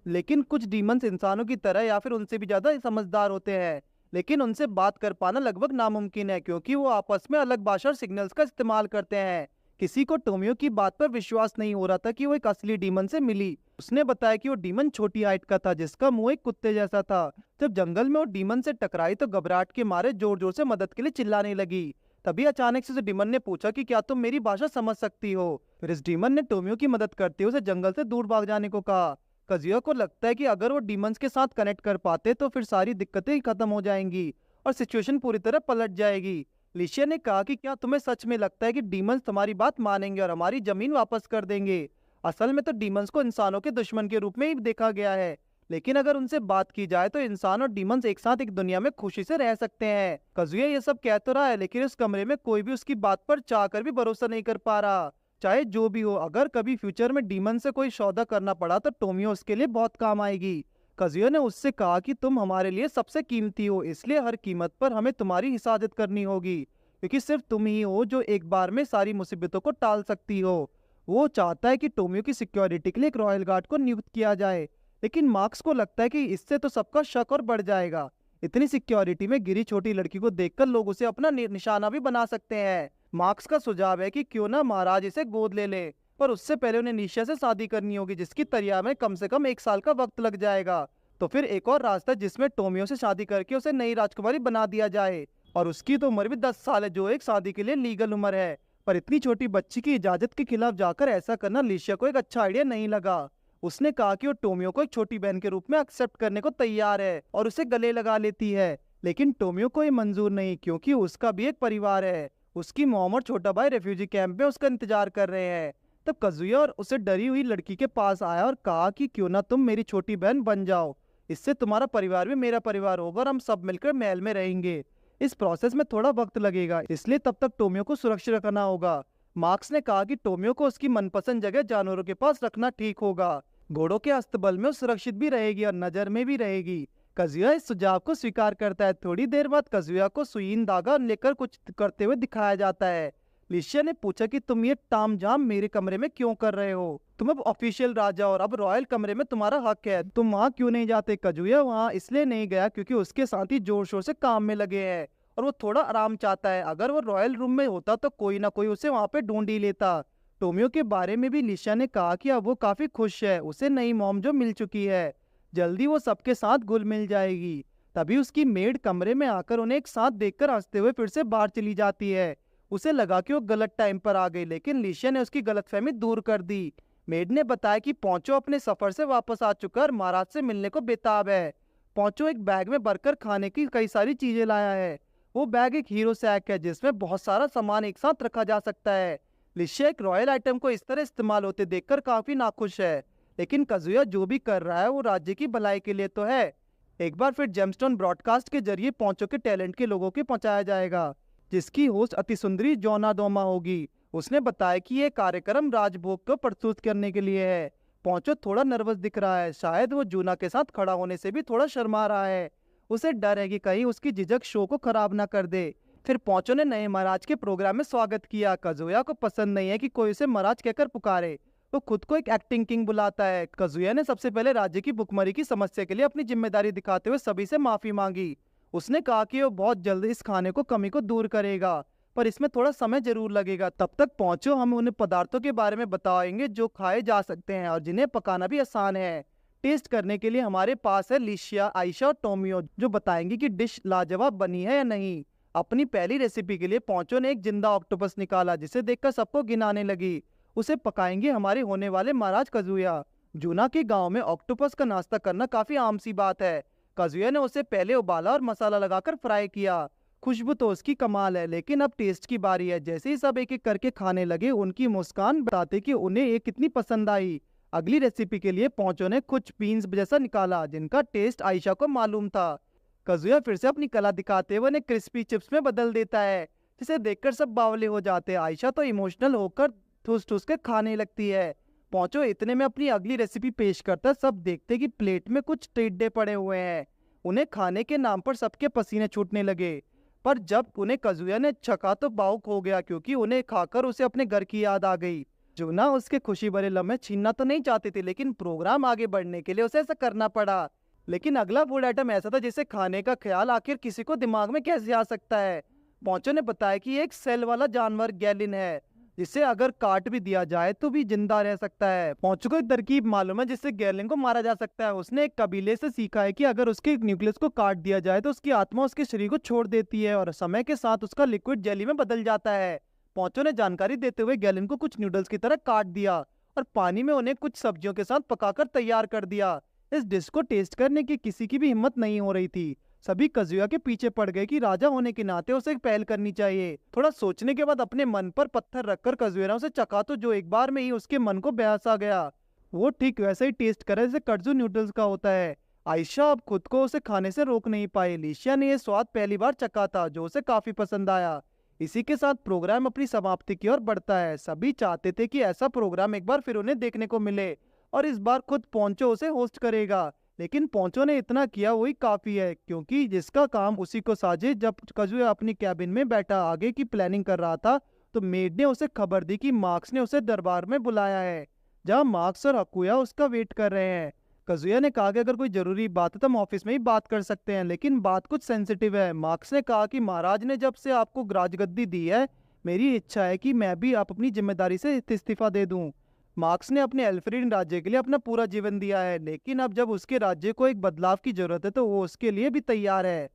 लेकिन कुछ डीमंस इंसानों की तरह या फिर उनसे भी ज्यादा समझदार होते हैं। लेकिन उनसे बात कर पाना लगभग नामुमकिन है, क्योंकि वो आपस में अलग भाषा और सिग्नल्स का इस्तेमाल करते हैं। किसी को टोमियो की बात पर विश्वास नहीं हो रहा था कि वो एक असली डीमन से मिली। उसने बताया कि वो डीमन छोटी हाइट का था जिसका मुंह एक कुत्ते जैसा था। जब जंगल में वो डीमन से टकराई तो घबराहट के मारे जोर जोर से मदद के लिए चिल्लाने लगी। तभी अचानक से उस डीमन ने पूछा कि क्या तुम मेरी भाषा समझ सकती हो। फिर इस डीमन ने टोमियो की मदद करते हुए उसे जंगल से दूर भाग जाने को कहा। कजुया को लगता है कि अगर वो डीमंस के साथ कनेक्ट कर पाते तो फिर सारी दिक्कतें ही खत्म हो जाएंगी और सिचुएशन पूरी तरह पलट जाएगी। लिशिया ने कहा कि क्या तुम्हें सच में लगता है कि डीमंस तुम्हारी बात मानेंगे और हमारी जमीन वापस कर देंगे? असल में तो डीमंस को इंसानों के दुश्मन के रूप में ही देखा गया है, लेकिन अगर उनसे बात की जाए तो इंसान और डीमंस एक साथ एक दुनिया में खुशी से रह सकते हैं। कजुया ये सब कह तो रहा है, लेकिन उस कमरे में कोई भी उसकी बात पर चाह कर भी भरोसा नहीं कर पा रहा। चाहे जो भी हो, अगर कभी फ्यूचर में डीमन से कोई सौदा करना पड़ा तो टोमियो उसके लिए बहुत काम आएगी। कजुया ने उससे कहा कि तुम हमारे लिए सबसे कीमती हो, इसलिए हर कीमत पर हमें तुम्हारी हिफाजत करनी होगी, क्योंकि सिर्फ तुम ही हो जो एक बार में सारी मुसीबतों को टाल सकती हो। वो चाहता है कि टोमियो की सिक्योरिटी के लिए एक रॉयल गार्ड को नियुक्त किया जाए, लेकिन मार्क्स को लगता है कि इससे तो सबका शक और बढ़ जाएगा। इतनी सिक्योरिटी में गिरी छोटी लड़की को देखकर लोग उसे अपना निशाना भी बना सकते हैं। मार्क्स का सुझाव है कि क्यों ना महाराज इसे गोद ले ले, पर उससे पहले उन्हें निशिया से शादी करनी होगी जिसकी तैयारी में कम से कम 1 साल का वक्त लग जाएगा। तो फिर एक और रास्ता जिसमें टोमियो से शादी करके उसे नई राजकुमारी बना दिया जाए, और उसकी तो उम्र भी 10 साल है, जो एक शादी के लिए लीगल उम्र है। पर इतनी छोटी बच्ची की इजाजत के खिलाफ जाकर ऐसा करना लिशिया को एक अच्छा आइडिया नहीं लगा। उसने कहा कि वो टोमियो को एक छोटी बहन के रूप में एक्सेप्ट करने को तैयार है और उसे गले लगा लेती है। लेकिन टोमियो को ये मंजूर नहीं, क्योंकि उसका भी एक परिवार है। उसकी मॉम और छोटा भाई रेफ्यूजी कैंप में उसका इंतजार कर रहे हैं। तब कजुया और उसे डरी हुई लड़की के पास आया और कहा कि क्यों ना तुम मेरी छोटी बहन बन जाओ, इससे तुम्हारा परिवार भी मेरा परिवार होगा और हम सब मिलकर महल में रहेंगे। इस प्रोसेस में थोड़ा वक्त लगेगा, इसलिए तब तक टोमियो को सुरक्षित रखना होगा। मार्क्स ने कहा कि टोमियो को उसकी मनपसंद जगह जानवरों के पास रखना ठीक होगा। घोड़ों के अस्तबल में वो सुरक्षित भी रहेगी और नजर में भी रहेगी। कजुया इस सुझाव को स्वीकार करता है। थोड़ी देर बाद कजुया को सुईन धागा लेकर कुछ करते हुए दिखाया जाता है। लिशिया ने पूछा कि तुम ये तामझाम मेरे कमरे में क्यों कर रहे हो? तुम अब ऑफिशियल राजा और अब रॉयल कमरे में तुम्हारा हक है, तुम वहाँ क्यों नहीं जाते? कजुया वहाँ इसलिए नहीं गया क्योंकि उसके साथी जोर शोर से काम में लगे हैं और वो थोड़ा आराम चाहता है। अगर वो रॉयल रूम में होता तो कोई ना कोई उसे वहाँ पे ढूंढ ही लेता। टोमियो के बारे में भी लिशिया ने कहा कि अब वो काफी खुश है, उसे नई मॉम जो मिल चुकी है। जल्दी वो सबके साथ घुल मिल जाएगी। तभी उसकी मेड कमरे में आकर उन्हें एक साथ देखकर हंसते हुए फिर से बाहर चली जाती है। उसे लगा कि वो गलत टाइम पर आ गई, लेकिन लिशिया ने उसकी गलतफहमी दूर कर दी। मेड ने बताया कि पोंचो अपने सफर से वापस आ चुका है और महाराज से मिलने को बेताब है। पोंचो एक बैग में भरकर खाने की कई सारी चीजें लाया है। वो बैग एक हीरो सैक है जिसमें बहुत सारा सामान एक साथ रखा जा सकता है। लिशिया एक रॉयल आइटम को इस तरह इस्तेमाल होते देखकर काफी नाखुश है, लेकिन काजुया जो भी कर रहा है वो राज्य की भलाई के लिए तो है। एक बार फिर जेमस्टोन ब्रॉडकास्ट के जरिए पोंचो के टैलेंट के लोगों के पहुंचाया जाएगा, जिसकी होस्ट अति सुंदरी जोना दोमा होगी। उसने बताया कि ये कार्यक्रम राजभोग को प्रस्तुत करने के लिए है। पोंचो थोड़ा नर्वस दिख रहा है, शायद वो जूना के साथ खड़ा होने से भी थोड़ा शर्मा रहा है। उसे डर है कि कहीं उसकी झिझक शो को खराब ना कर दे। फिर पोंचो ने नए महाराज के प्रोग्राम में स्वागत किया। काजुया को पसंद नहीं है कि कोई उसे महाराज कहकर पुकारे। वो खुद को एक एक्टिंग किंग बुलाता है। काजुया ने सबसे पहले राज्य की भुखमरी की समस्या के लिए अपनी जिम्मेदारी दिखाते हुए सभी से माफी मांगी। उसने कहा कि वो बहुत जल्द इस खाने को कमी को दूर करेगा, पर इसमें थोड़ा समय जरूर लगेगा। तब तक पहुंचो, हम उन्हें पदार्थों के बारे में बताएंगे जो खाए जा सकते हैं और जिन्हें पकाना भी आसान है। टेस्ट करने के लिए हमारे पास है लिशिया, आयशा और टोमियो, जो बताएंगे कि डिश लाजवाब बनी है या नहीं। अपनी पहली रेसिपी के लिए पहुंचो ने एक जिंदा ऑक्टोपस निकाला, जिसे देखकर सबको गिनाने लगी। उसे पकाएंगे हमारे होने वाले महाराज काजुया। जूना के गांव में ऑक्टोपस का नाश्ता करना काफी आम सी बात है। काजुया ने उसे पहले उबाला और मसाला लगाकर फ्राई किया। खुशबू तो उसकी कमाल है, लेकिन अब टेस्ट की बारी है। जैसे ही सब एक एक करके खाने लगे, उनकी मुस्कान बताते कि उन्हें ये कितनी पसंद आई। अगली रेसिपी के लिए पहुंचो ने कुछ बीन्स जैसा निकाला, जिनका टेस्ट आयशा को मालूम था। काजुया फिर से अपनी कला दिखाते हुए उन्हें क्रिस्पी चिप्स में बदल देता है, जिसे देखकर सब बावले हो जाते हैं। आयशा तो इमोशनल होकर ठूस ठूस के खाने लगती है। पहुंचो इतने में अपनी अगली रेसिपी पेश करता है। सब देखते कि प्लेट में कुछ टिड्डे पड़े हुए हैं। उन्हें खाने के नाम पर सबके पसीने छूटने लगे, पर जब उन्हें काजुया ने चखा तो भावुक हो गया, क्योंकि उन्हें खाकर उसे अपने घर की याद आ गई। जूना उसके खुशी भरे लम्हे छीनना तो नहीं चाहती थी, लेकिन प्रोग्राम आगे बढ़ने के लिए उसे ऐसा करना पड़ा। लेकिन अगला फूड आइटम ऐसा था जिसे खाने का ख्याल आखिर किसी को दिमाग में कैसे आ सकता है। पहुंचो ने बताया कि एक सेल वाला जानवर गैलिन है, जिसे अगर काट भी दिया जाए तो भी जिंदा रह सकता है। पहुंचो को एक तरकीब मालूम है जिससे गैलिन को मारा जा सकता है। उसने एक कबीले से सीखा है कि अगर उसके न्यूक्लियस को काट दिया जाए तो उसकी आत्मा उसके शरीर को छोड़ देती है और समय के साथ उसका लिक्विड जेली में बदल जाता है। पहुंचो ने जानकारी देते हुए गैलिन को कुछ नूडल्स की तरह काट दिया और पानी में उन्हें कुछ सब्जियों के साथ पकाकर तैयार कर दिया। इस डिश को टेस्ट करने की किसी की भी हिम्मत नहीं हो रही थी। सभी काजुया के पीछे पड़ गए कि राजा होने के नाते उसे पहल करनी चाहिए। थोड़ा सोचने के बाद अपने मन पर पत्थर रखकर काजुया ने उसे चखा तो जो एक बार में ही उसके मन को बहस आ गया। वो ठीक वैसे ही टेस्ट करे जैसे कटजू नूडल्स का होता है। आयशा अब खुद को उसे खाने से रोक नहीं पाई। लिशिया ने यह स्वाद पहली बार चखा था, जो उसे काफी पसंद आया। इसी के साथ प्रोग्राम अपनी समाप्ति की ओर बढ़ता है। सभी चाहते थे कि ऐसा प्रोग्राम एक बार फिर उन्हें देखने को मिले, और इस बार खुद पोंचो उसे होस्ट करेगा। लेकिन पोंचो ने इतना किया वही काफी है, क्योंकि जिसका काम उसी को साझे। जब काजुया अपनी कैबिन में बैठा आगे की प्लानिंग कर रहा था, तो मेड ने उसे खबर दी कि मार्क्स ने उसे दरबार में बुलाया है, जहां मार्क्स और हकुया उसका वेट कर रहे हैं। काजुया ने कहा कि अगर कोई जरूरी बात है तो हम ऑफिस में ही बात कर सकते हैं, लेकिन बात कुछ सेंसिटिव है। मार्क्स ने कहा कि महाराज ने जब से आपको राजगद्दी दी है, मेरी इच्छा है कि मैं भी आप अपनी जिम्मेदारी से इस्तीफा दे दूं। मार्क्स ने अपने एल्फ्रीन राज्य के लिए अपना पूरा जीवन दिया है, लेकिन अब जब उसके राज्य को एक बदलाव की जरूरत है तो वो उसके लिए भी तैयार है।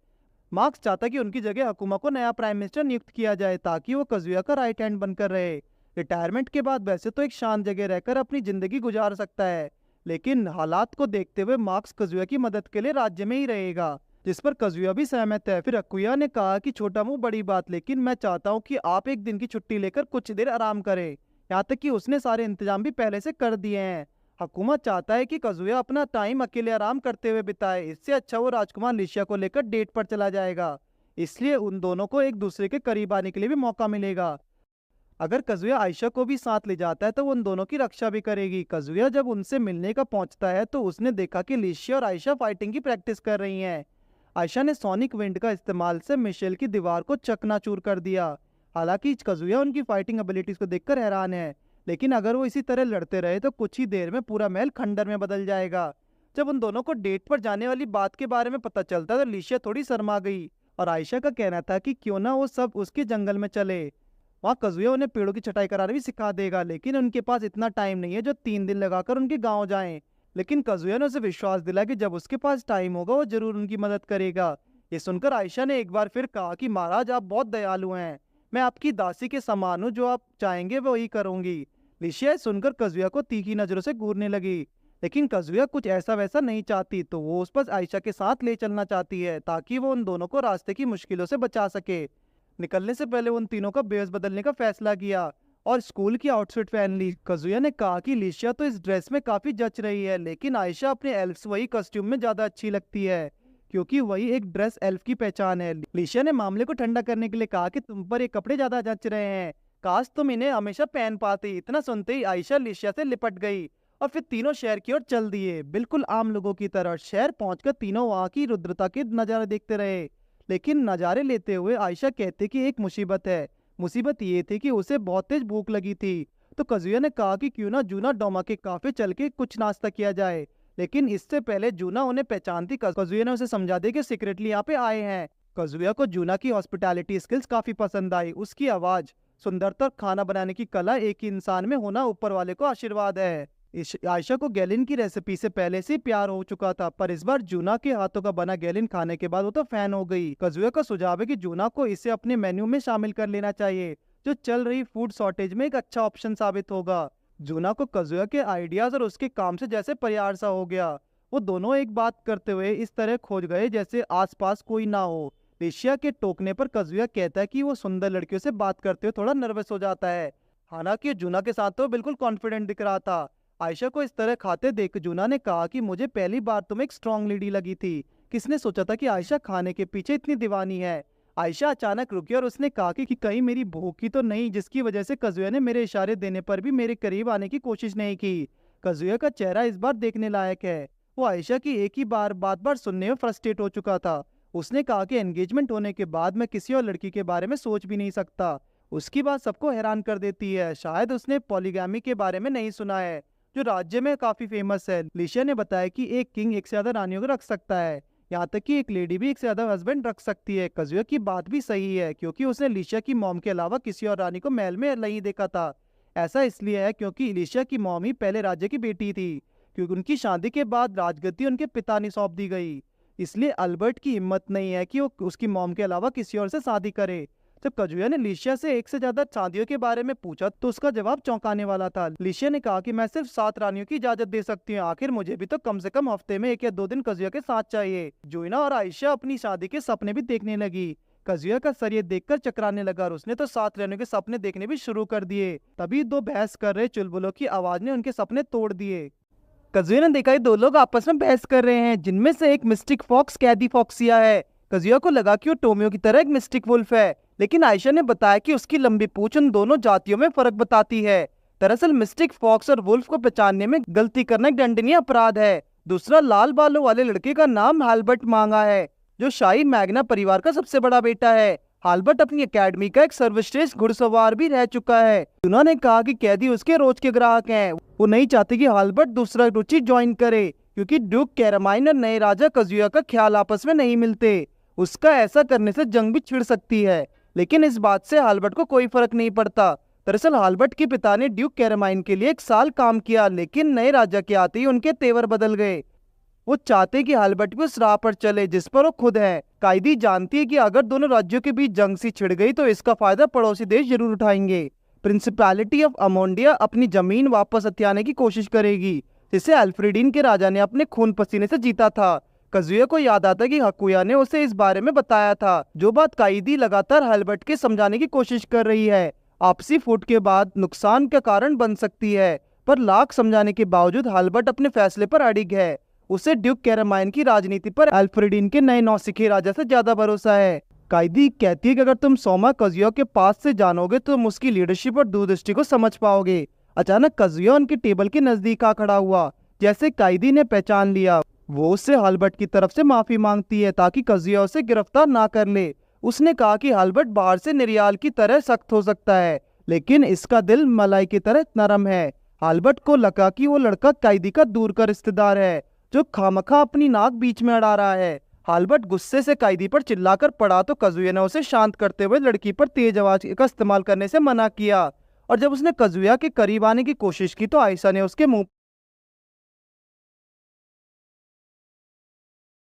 मार्क्स चाहता कि उनकी जगह हकुमा को नया प्राइम मिनिस्टर नियुक्त किया जाए, ताकि वो काजुया का राइट हैंड बनकर रहे। रिटायरमेंट के बाद वैसे तो एक शांत जगह रहकर अपनी जिंदगी गुजार सकता है, लेकिन हालात को देखते हुए मार्क्स काजुया की मदद के लिए राज्य में ही रहेगा, जिस पर काजुया भी सहमत है। फिर हकुया ने कहा कि छोटा मुंह बड़ी बात, लेकिन मैं चाहता हूँ कि आप एक दिन की छुट्टी लेकर कुछ देर आराम करें। यहाँ तक कि उसने सारे इंतजाम भी पहले से कर दिए हैं। हुकूमत चाहता है कि काजुया अपना टाइम अकेले आराम करते हुए बिताए। इससे अच्छा वो राजकुमार लिशिया को लेकर डेट पर चला जाएगा, इसलिए उन दोनों को एक दूसरे के करीब आने के लिए भी मौका मिलेगा। अगर काजुया आयशा को भी साथ ले जाता है तो वो उन दोनों की रक्षा भी करेगी। काजुया जब उनसे मिलने का पहुंचता है तो उसने देखा कि लिशिया और आयशा फाइटिंग की प्रैक्टिस कर रही हैं। आयशा ने सोनिक विंड का इस्तेमाल से मिशेल की दीवार को चकनाचूर कर दिया। हालांकि काजुया उनकी फाइटिंग एबिलिटीज को देखकर हैरान है, लेकिन अगर वो इसी तरह लड़ते रहे तो कुछ ही देर में पूरा महल खंडर में बदल जाएगा। जब उन दोनों को डेट पर जाने वाली बात के बारे में पता चलता तो लिशिया थोड़ी शर्मा गई, और आयशा का कहना था कि क्यों ना वो सब उसके जंगल में चले। वहाँ काजुया उन्हें पेड़ों की छटाई कराना भी सिखा देगा, लेकिन उनके पास इतना टाइम नहीं है जो 3 दिन लगाकर उनके गाँव जाएं। लेकिन कजुया ने उसे विश्वास दिलाया कि जब उसके पास टाइम होगा वो जरूर उनकी मदद करेगा। ये सुनकर आयशा ने एक बार फिर कहा कि महाराज आप बहुत दयालु हैं, मैं आपकी दासी के समान हूँ, जो आप चाहेंगे वही करूंगी। लिशिया सुनकर कजुया को तीखी नजरों से घूरने लगी, लेकिन कजुया कुछ ऐसा वैसा नहीं चाहती, तो वो उस पर आयशा के साथ ले चलना चाहती है ताकि वो उन दोनों को रास्ते की मुश्किलों से बचा सके। निकलने से पहले उन तीनों का बेस बदलने का फैसला किया और स्कूल की आउटफिट पहन ली। कजुया ने कहा कि लिशिया तो इस ड्रेस में काफी जच रही है, लेकिन आयशा अपने एल्फ्स वही कॉस्ट्यूम में ज्यादा अच्छी लगती है, क्योंकि वही एक ड्रेस एल्फ की पहचान है। लिशिया ने मामले को ठंडा करने के लिए कहा कि तुम पर ये कपड़े ज्यादा जच रहे हैं, काश तुम इन्हें हमेशा पहन पाती। इतना सुनते ही आयशा लिशिया से लिपट गई और फिर तीनों शहर की ओर चल दिए, बिल्कुल आम लोगों की तरह। शहर पहुंचकर तीनों वहां की रुद्रता के नजारे देखते रहे, लेकिन नजारे लेते हुए आयशा कहते कि एक मुसीबत है। मुसीबत ये थी कि उसे बहुत तेज भूख लगी थी, तो कजुया ने कहा कि क्यों ना जूना डोमा के काफे चल के कुछ नाश्ता किया जाए, लेकिन इससे पहले जूना उन्हें पहचानती। कजुया ने उसे समझा दिया कि सीक्रेटली यहाँ पे आए हैं। कजुया को जूना की हॉस्पिटैलिटी स्किल्स काफी पसंद आई। उसकी आवाज, सुंदरता और खाना बनाने की कला एक ही इंसान में होना ऊपर वाले को आशीर्वाद है। आयशा को गैलिन की रेसिपी से पहले से प्यार हो चुका था, पर इस बार जूना के हाथों का बना गैलिन खाने के बाद वो तो फैन हो गई। कजुया का सुझाव है कि जूना को इसे अपने मेन्यू में शामिल कर लेना चाहिए, जो चल रही फूड शॉर्टेज में एक अच्छा ऑप्शन साबित होगा। जूना को कजुया के आइडियाज और उसके काम से जैसे प्यार सा हो गया। वो दोनों एक बात करते हुए इस तरह खोज गए जैसे आसपास कोई ना हो। लिशिया के टोकने पर कजुया कहता है कि वो सुंदर लड़कियों से बात करते हुए थोड़ा नर्वस हो जाता है, हालांकि जूना के साथ तो बिल्कुल कॉन्फिडेंट दिख रहा था। आयशा को इस तरह खाते देख जूना ने कहा कि मुझे पहली बार तुम एक स्ट्रॉन्ग लेडी लगी थी। किसने सोचा था कि आयशा खाने के पीछे इतनी दीवानी है। आयशा अचानक रुकी और उसने कहा कि कहीं मेरी भूख ही तो नहीं, जिसकी वजह से कजुया ने मेरे इशारे देने पर भी मेरे करीब आने की कोशिश नहीं की। कजुया का चेहरा इस बार देखने लायक है। वो आयशा की एक ही बात बार सुनने में फ्रस्ट्रेट हो चुका था। उसने कहा कि एंगेजमेंट होने के बाद मैं किसी और लड़की के बारे में सोच भी नहीं सकता। उसकी बात सबको हैरान कर देती है। शायद उसने पॉलीगैमी के बारे में नहीं सुना है, जो राज्य में काफी फेमस है। लिशिया ने बताया कि एक किंग एक से ज्यादा रानियों को रख सकता है, यहाँ तक कि एक लेडी भी एक से ज्यादा हस्बैंड रख सकती है। कजुया की बात भी सही है, क्योंकि उसने लिशिया की मॉम के अलावा किसी और रानी को महल में नहीं देखा था। ऐसा इसलिए है क्योंकि लिशिया की मॉम ही पहले राज्य की बेटी थी, क्योंकि उनकी शादी के बाद राजगद्दी उनके पिता ने सौंप दी गई। इसलिए अल्बर्ट की हिम्मत नहीं है कि वो उसकी मॉम के अलावा किसी और से शादी करे। जब कजुया ने लिशिया से एक से ज्यादा शादियों के बारे में पूछा तो उसका जवाब चौंकाने वाला था। लिशिया ने कहा कि मैं सिर्फ 7 रानियों की इजाजत दे सकती हूँ, आखिर मुझे भी तो कम से कम हफ्ते में 1 या 2 दिन कजुया के साथ चाहिए। जोइना और आयशा अपनी शादी के सपने भी देखने लगी। कजुया का सर ये देखकर चकराने लगा और उसने तो 7 रानियों के सपने देखने भी शुरू कर दिए। तभी 2 बहस कर रहे चुलबुलों की आवाज ने उनके सपने तोड़ दिए। कजुया ने देखा 2 लोग आपस में बहस कर रहे हैं, जिनमें से एक मिस्टिक फॉक्स कैदी फॉक्सिया है। कजुया को लगा कि वो टोमियो की तरह एक मिस्टिक वुल्फ है, लेकिन आयशा ने बताया कि उसकी लंबी पूंछ उन दोनों जातियों में फर्क बताती है। दरअसल मिस्टिक फॉक्स और वुल्फ को पहचानने में गलती करना एक दंडनीय अपराध है। दूसरा लाल बालों वाले लड़के का नाम हाल्बर्ट मांगा है, जो शाही मैग्ना परिवार का सबसे बड़ा बेटा है। हाल्बर्ट अपनी एकेडमी का एक सर्वश्रेष्ठ घुड़सवार भी रह चुका है। उन्होंने कहा कि कैदी उसके रोज के ग्राहक हैं। वो नहीं चाहते कि हाल्बर्ट दूसरा रुचि ज्वाइन करे, क्योंकि ड्यूक कैरामाइन और नए राजा कजुया का ख्याल आपस में नहीं मिलते। उसका ऐसा करने से जंग भी छिड़ सकती है, लेकिन इस बात से हाल्बर्ट को कोई फर्क नहीं पड़ता। दरअसल हाल्बर्ट के पिता ने ड्यूक कैरामाइन के लिए 1 साल काम किया, लेकिन नए राजा के आते ही उनके तेवर बदल गए। वो चाहते कि हाल्बर्ट भी उस राह पर चले जिस पर वो खुद है। कायदी जानती है कि अगर दोनों राज्यों के बीच जंग सी छिड़ गई तो इसका फायदा पड़ोसी देश जरूर उठाएंगे। प्रिंसिपैलिटी ऑफ अमोंडिया अपनी जमीन वापस हथियाने की कोशिश करेगी, जिसे अल्फ्रेडीन के राजा ने अपने खून पसीने से जीता था। कजुया को याद आता कि हकुया ने उसे इस बारे में बताया था, जो बात कायदी लगातार हाल्बर्ट के समझाने की कोशिश कर रही है। आपसी फूट के बाद नुकसान का कारण बन सकती है, पर लाख समझाने के बावजूद हाल्बर्ट अपने फैसले पर अड़िग है। उसे ड्यूक कैरामाइन की राजनीति पर अल्फ्रेडीन के नए नौसिखे राजा से ज्यादा भरोसा है। कायदी कहती है कि अगर तुम सोमा कजुया के पास से जानोगे तो तुम उसकी लीडरशिप और दूरदृष्टि को समझ पाओगे। अचानक कजुया उनके टेबल के नजदीक आ खड़ा हुआ, जैसे कायदी ने पहचान लिया। वो उससे हाल्बर्ट की तरफ से माफी मांगती है ताकि कजुया उसे गिरफ्तार ना कर ले। उसने कहा कि हाल्बर्ट बाहर से निर्याल की तरह सख्त हो सकता है, लेकिन इसका दिल मलाई की तरह नरम है। हाल्बर्ट को लगा कि वो लड़का कायदी का दूर का रिश्तेदार है, जो खामखा अपनी नाक बीच में अड़ा रहा है। हाल्बर्ट गुस्से से कायदी पर चिल्लाकर पड़ा तो कजुया ने उसे शांत करते हुए लड़की पर तेज आवाज का इस्तेमाल करने से मना किया, और जब उसने कजुया के करीब आने की कोशिश की तो आयशा ने उसके मुंह